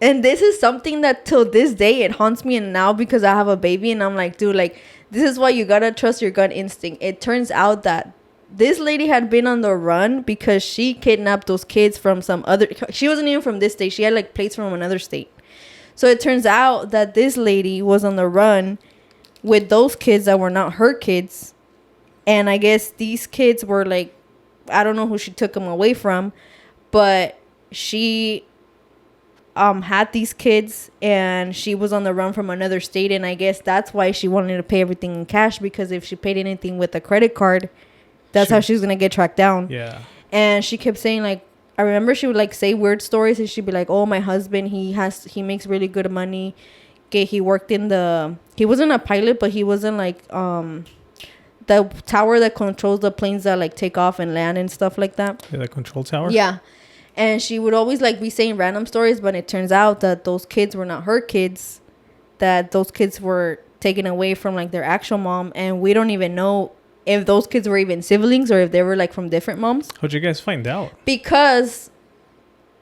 And this is something that till this day, it haunts me, and now because I have a baby, and I'm like, dude, like, this is why you gotta trust your gut instinct. It turns out that this lady had been on the run because she kidnapped those kids from some other, she wasn't even from this state, she had, like, plates from another state. So it turns out that this lady was on the run with those kids that were not her kids. And I guess these kids were like, I don't know who she took them away from, but she had these kids and she was on the run from another state. And I guess that's why she wanted to pay everything in cash, because if she paid anything with a credit card, that's how she was going to get tracked down. Yeah. And she kept saying, like, I remember she would, like, say weird stories, and she'd be like, oh, my husband, he makes really good money. Okay, he worked in he wasn't a pilot, but he wasn't, like, the tower that controls the planes that, like, take off and land and stuff like that. Yeah, the control tower? Yeah. And she would always, like, be saying random stories, but it turns out that those kids were not her kids, that those kids were taken away from, like, their actual mom, and we don't even know if those kids were even siblings or if they were, like, from different moms. How'd you guys find out? Because,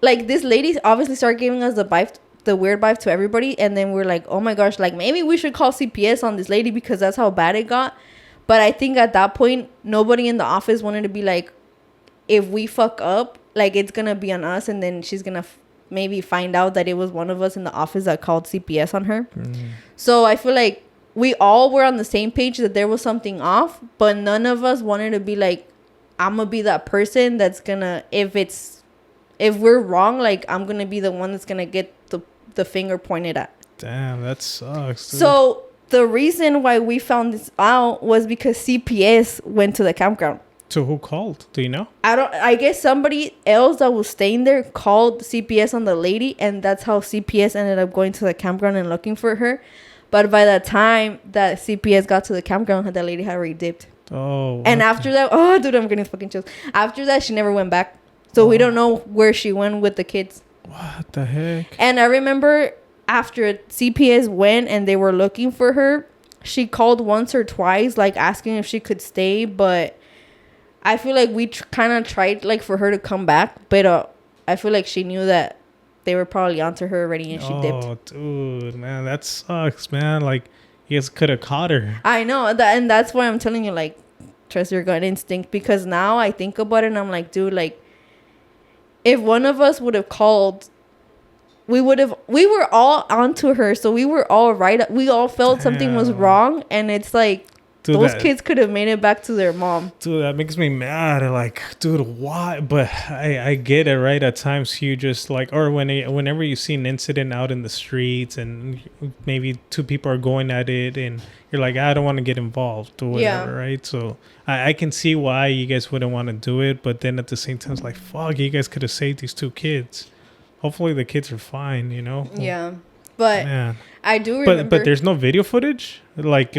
like, this lady obviously started giving us the weird vibe to everybody, and then we're like, oh my gosh, like, maybe we should call CPS on this lady because that's how bad it got. But I think at that point, nobody in the office wanted to be like, if we fuck up, like, it's gonna be on us, and then she's gonna maybe find out that it was one of us in the office that called CPS on her. So I feel like we all were on the same page that there was something off, but none of us wanted to be like, I'm gonna be that person that's gonna, if we're wrong, like, I'm gonna be the one that's gonna get the finger pointed at. Damn, that sucks, dude. So the reason why we found this out was because CPS went to the campground. So who called? Do you know? I guess somebody else that was staying there called CPS on the lady, and that's how CPS ended up going to the campground and looking for her. But by the time that CPS got to the campground, that lady had already dipped. Oh. And after that, oh, dude, I'm getting fucking chills. After that, she never went back. So we don't know where she went with the kids. What the heck? And I remember after CPS went and they were looking for her, she called once or twice, like, asking if she could stay. But I feel like we kind of tried, like, for her to come back. But I feel like she knew that they were probably onto her already, and she dipped. Oh, dude, man, that sucks, man. Like, you guys could have caught her. I know, and that's why I'm telling you, like, trust your gut instinct. Because now I think about it, and I'm like, dude, like, if one of us would have called, we were all onto her, so we were all right. We all felt something was wrong, and it's like, dude, those kids could have made it back to their mom. Dude, that makes me mad. Like, dude, why? But I get it, right? At times you just like, or whenever you see an incident out in the streets and maybe two people are going at it and you're like, I don't want to get involved or whatever, right? So I can see why you guys wouldn't want to do it. But then at the same time, it's like, fuck, you guys could have saved these two kids. Hopefully the kids are fine, you know? Yeah. But man. I do remember. But there's no video footage? Like,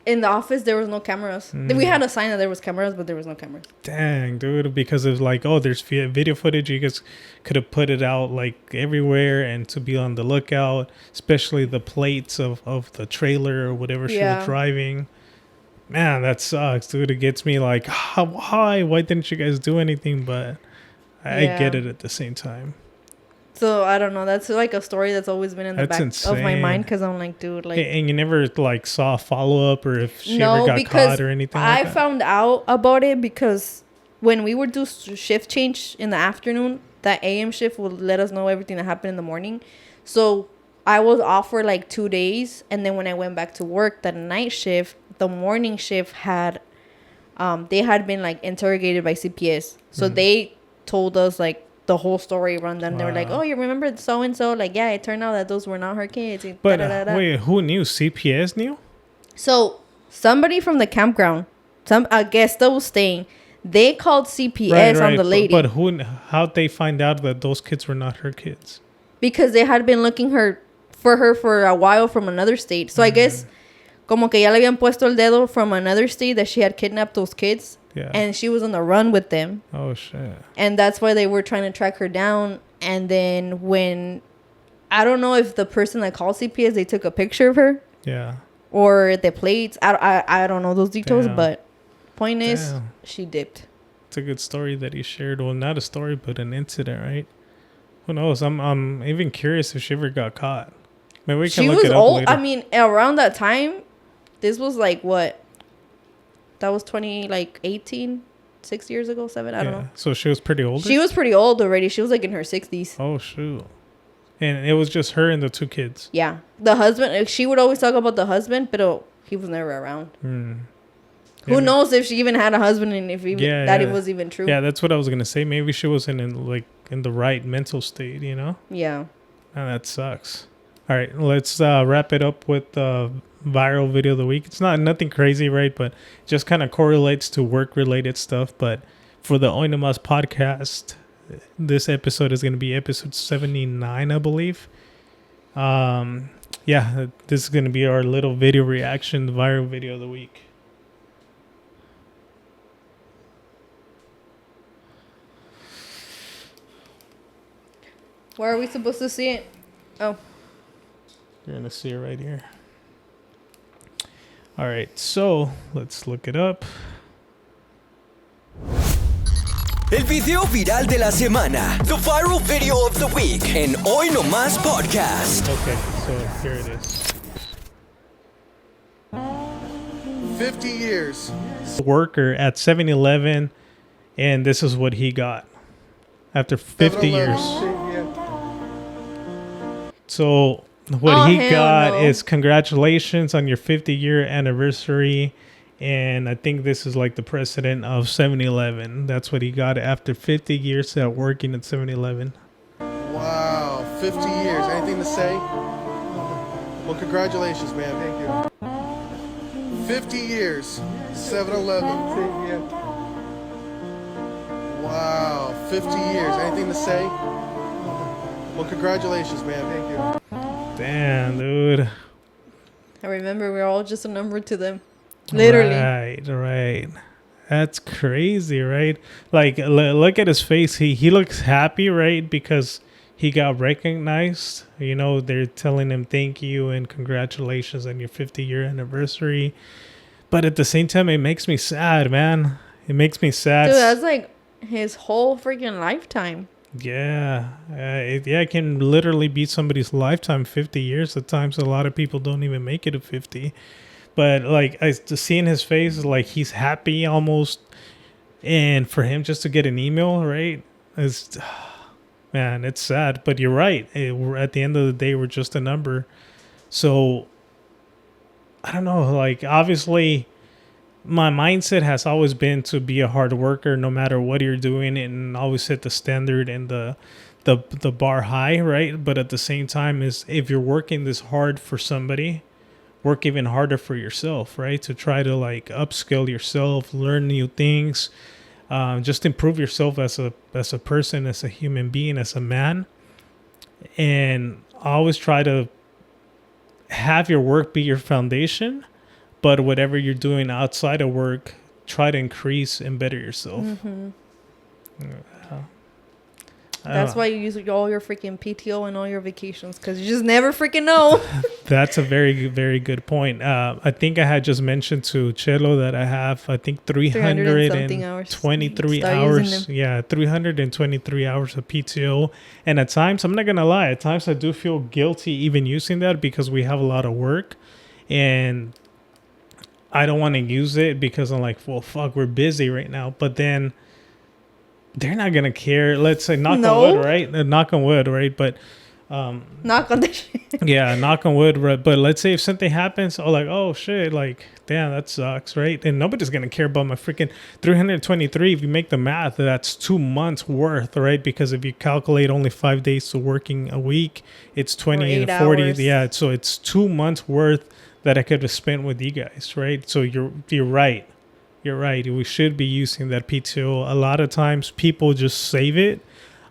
in the office, there was no cameras. We had a sign that there was cameras, but there was no cameras. Dang, dude. Because of like, oh, there's video footage. You guys could have put it out like everywhere and to be on the lookout, especially the plates of the trailer or whatever she was driving. Man, that sucks, dude. It gets me like, why didn't you guys do anything? But I get it at the same time. So I don't know. That's like a story that's always been in the back of my mind, because I'm like, dude, like. And you never like saw a follow up or if she ever got caught or anything. I found out about it because when we would do shift change in the afternoon, that AM shift would let us know everything that happened in the morning. So I was off for like 2 days, and then when I went back to work, that night shift, the morning shift had, they had been like interrogated by CPS. So they told us like the whole story rundown. Wow. They were like, oh, you remember so and so? Like, yeah, it turned out that those were not her kids. But wait, who knew? CPS knew? So somebody from the campground, a guest that was staying, they called CPS on the lady. But how'd they find out that those kids were not her kids? Because they had been looking for her for a while from another state. So I guess como que ya le habían puesto el dedo from another state that she had kidnapped those kids. Yeah. And she was on the run with them. Oh, shit. And that's why they were trying to track her down. And then when I don't know if the person that called CPS, they took a picture of her. Yeah. Or the plates. I don't know those details, Damn. but point is, Damn. she dipped. It's a good story that he shared. Well, not a story, but an incident, right? Who knows? I'm even curious if she ever got caught. Maybe we can She look was it up old. later. I mean, around that time, this was like what? That was 18, 6 years ago, 7. I don't know. So she was pretty old. She was pretty old already. She was like in her 60s. Oh shoot! And it was just her and the 2 kids. Yeah, the husband. She would always talk about the husband, but he was never around. Who knows if she even had a husband and if even it was even true. Yeah, that's what I was gonna say. Maybe she wasn't in the right mental state. You know. Yeah. And that sucks. All right, let's wrap it up with the viral video of the week. It's nothing crazy, right? But just kind of correlates to work-related stuff. But for the Oinomas podcast, this episode is going to be episode 79, I believe. Yeah, this is going to be our little video reaction, the viral video of the week. Where are we supposed to see it? Oh. You're going to see it right here. All right, so let's look it up. El video viral de la semana. The viral video of the week en Hoy No Más Podcast. Okay, so here it is. 50 years. Worker at 7-Eleven, and this is what he got after 50 years. So what he got is congratulations on your 50-year anniversary. And I think this is like the president of 7-Eleven. That's what he got after 50 years at working at 7-Eleven. Wow, 50 years. Anything to say? Well, congratulations, man. Thank you. 50 years, 7-Eleven. Wow, 50 years. Anything to say? Well, congratulations, man. Thank you. Damn, dude. I remember we're all just a number to them. Literally. Right. That's crazy, right? Like, look at his face. He looks happy, right? Because he got recognized. You know, they're telling him thank you and congratulations on your 50-year anniversary. But at the same time, it makes me sad, man. It makes me sad. Dude, that's like his whole freaking lifetime. Yeah. It can literally be somebody's lifetime, 50 years. At times, a lot of people don't even make it to 50. But like seeing his face, like he's happy almost, and for him just to get an email, right? It's man, it's sad. But you're right. At the end of the day, we're just a number. So I don't know. Like obviously, my mindset has always been to be a hard worker, no matter what you're doing, and always set the standard and the bar high, right? But at the same time, is if you're working this hard for somebody, work even harder for yourself, right? To try to like upskill yourself, learn new things, just improve yourself as a person, as a human being, as a man. And always try to have your work be your foundation, but whatever you're doing outside of work, try to increase and better yourself. Mm-hmm. That's why you use all your freaking PTO and all your vacations, because you just never freaking know. That's a very, very good point. I think I had just mentioned to Chelo that I have, I think, 323 hours. Yeah, 323 hours of PTO. And at times, I'm not going to lie, at times I do feel guilty even using that because we have a lot of work. And I don't want to use it because I'm like, well, fuck, we're busy right now. But then they're not gonna care. Let's say knock on wood, right? Knock on wood, right? But knock on the shit. Yeah, knock on wood, right? But let's say if something happens, oh shit, like damn, that sucks, right? And nobody's gonna care about my freaking 323. If you make the math, that's 2 months worth, right? Because if you calculate only 5 days to working a week, it's 20 and 40. Hours. Yeah, so it's 2 months worth that I could have spent with you guys, right? So you're right. You're right. We should be using that PTO. A lot of times people just save it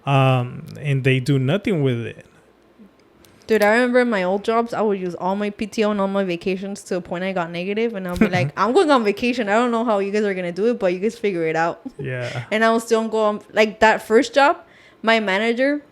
and they do nothing with it. Dude, I remember in my old jobs, I would use all my PTO and all my vacations to a point I got negative. And I'll be like, I'm going on vacation. I don't know how you guys are going to do it, but you guys figure it out. Yeah. And I will still go on. Like that first job, my manager,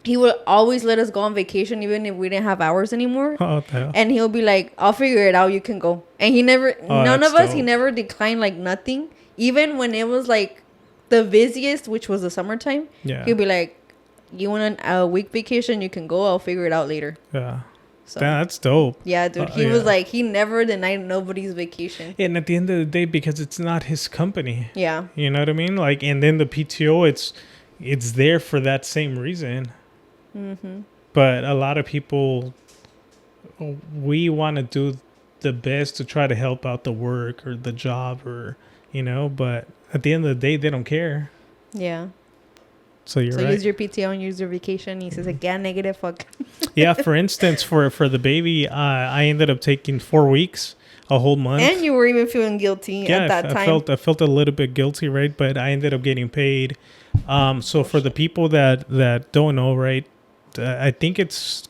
he would always let us go on vacation even if we didn't have hours anymore. Oh, what the hell? And he'll be like, I'll figure it out, you can go. And he never, none of us, he never declined like nothing. Even when it was like the busiest, which was the summertime, he'll be like, you want a week vacation, you can go, I'll figure it out later. Yeah. So, that's dope. Yeah, dude. He was like, he never denied nobody's vacation. And at the end of the day, because it's not his company. Yeah. You know what I mean? Like, and then the PTO, it's there for that same reason. Mm-hmm. But a lot of people, we want to do the best to try to help out the work or the job or, you know, but at the end of the day, they don't care. Yeah. So you're right. So use your PTO and use your vacation. He says, again, negative fuck. Yeah, for instance, for the baby, I ended up taking 4 weeks, a whole month. And you were even feeling guilty at that time. I felt a little bit guilty, right? But I ended up getting paid. So for the people that don't know, right? I think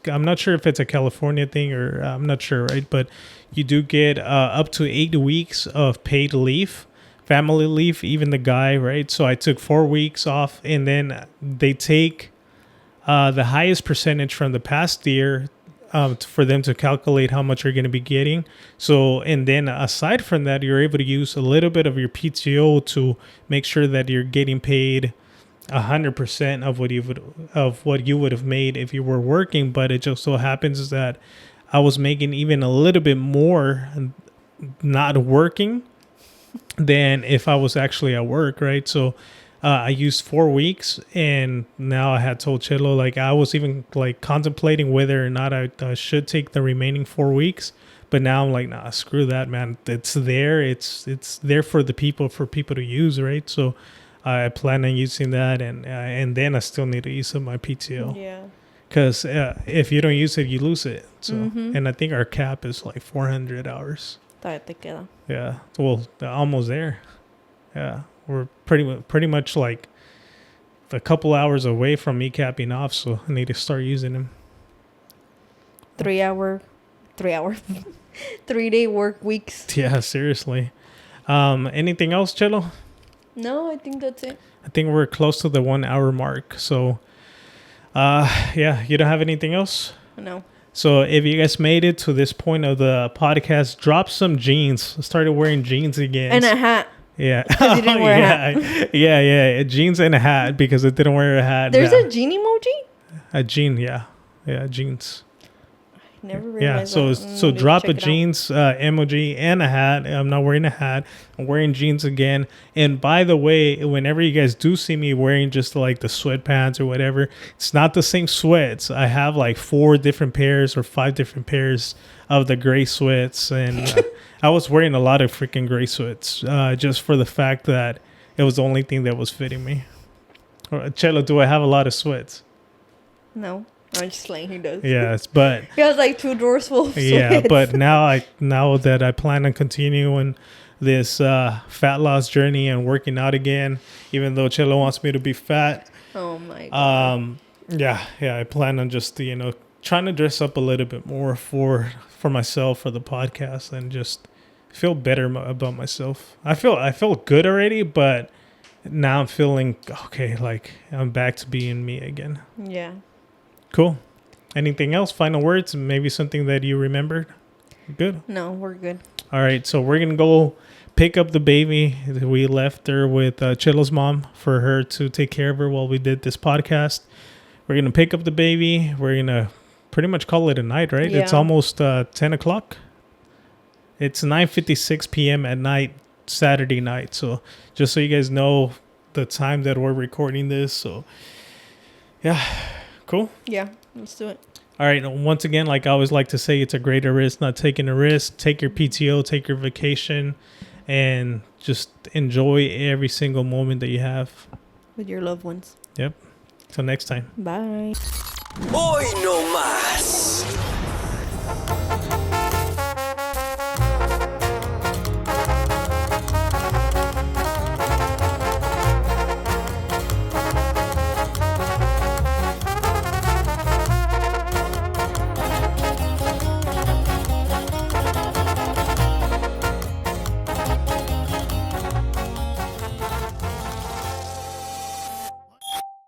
I'm not sure if it's a California thing or I'm not sure, right? But you do get up to 8 weeks of paid leave. Family leave, even the guy, right? So I took 4 weeks off, and then they take the highest percentage from the past year for them to calculate how much you're going to be getting. So, and then aside from that, you're able to use a little bit of your PTO to make sure that you're getting paid 100% of what you would have made if you were working. But it just so happens that I was making even a little bit more not working than if I was actually at work, right? So I used 4 weeks, and now I had told Chelo, like, I was even like contemplating whether or not I should take the remaining 4 weeks, but now I'm like, nah, screw that, man. It's there. It's there for people to use, right? So I plan on using that, and then I still need to use some of my PTO. Yeah. Because if you don't use it, you lose it. So, and I think our cap is like 400 hours. Yeah, well, almost there. Yeah, we're pretty much like a couple hours away from me capping off, so I need to start using them. 3 day work weeks. Yeah, seriously. Anything else, Chelo? No, I think that's it. I think we're close to the 1 hour mark. So, yeah, you don't have anything else? No. So if you guys made it to this point of the podcast, drop some jeans. Started wearing jeans again. And a hat. Yeah. Because you didn't wear a hat. Yeah. Jeans and a hat because I didn't wear a hat. There's a jean emoji? A jean, yeah. Yeah, jeans. Never realized that. So drop a check jeans emoji and a hat. I'm not wearing a hat. I'm wearing jeans again. And by the way, whenever you guys do see me wearing just like the sweatpants or whatever, it's not the same sweats. I have like 4 different pairs or 5 different pairs of the gray sweats. And I was wearing a lot of freaking gray sweats just for the fact that it was the only thing that was fitting me. Chelo, do I have a lot of sweats? No. I'm just saying he does. Yes, but he has like 2 drawers full of sweats. Yeah, but now that I plan on continuing this fat loss journey and working out again, even though Chelo wants me to be fat. Oh my god. Yeah, I plan on just trying to dress up a little bit more for myself for the podcast and just feel better about myself. I feel good already, but now I'm feeling okay. Like I'm back to being me again. Yeah. Cool. Anything else? Final words? Maybe something that you remembered? Good? No, we're good. All right. So we're going to go pick up the baby. We left her with Chelo's mom for her to take care of her while we did this podcast. We're going to pick up the baby. We're going to pretty much call it a night, right? Yeah. It's almost 10 o'clock. It's 9:56 p.m. at night, Saturday night. So just so you guys know the time that we're recording this. So, yeah. Cool? Yeah, let's do it. All right. Once again, like I always like to say, it's a greater risk, not taking a risk. Take your PTO, take your vacation, and just enjoy every single moment that you have. With your loved ones. Yep. Till next time. Bye. Hoy no más.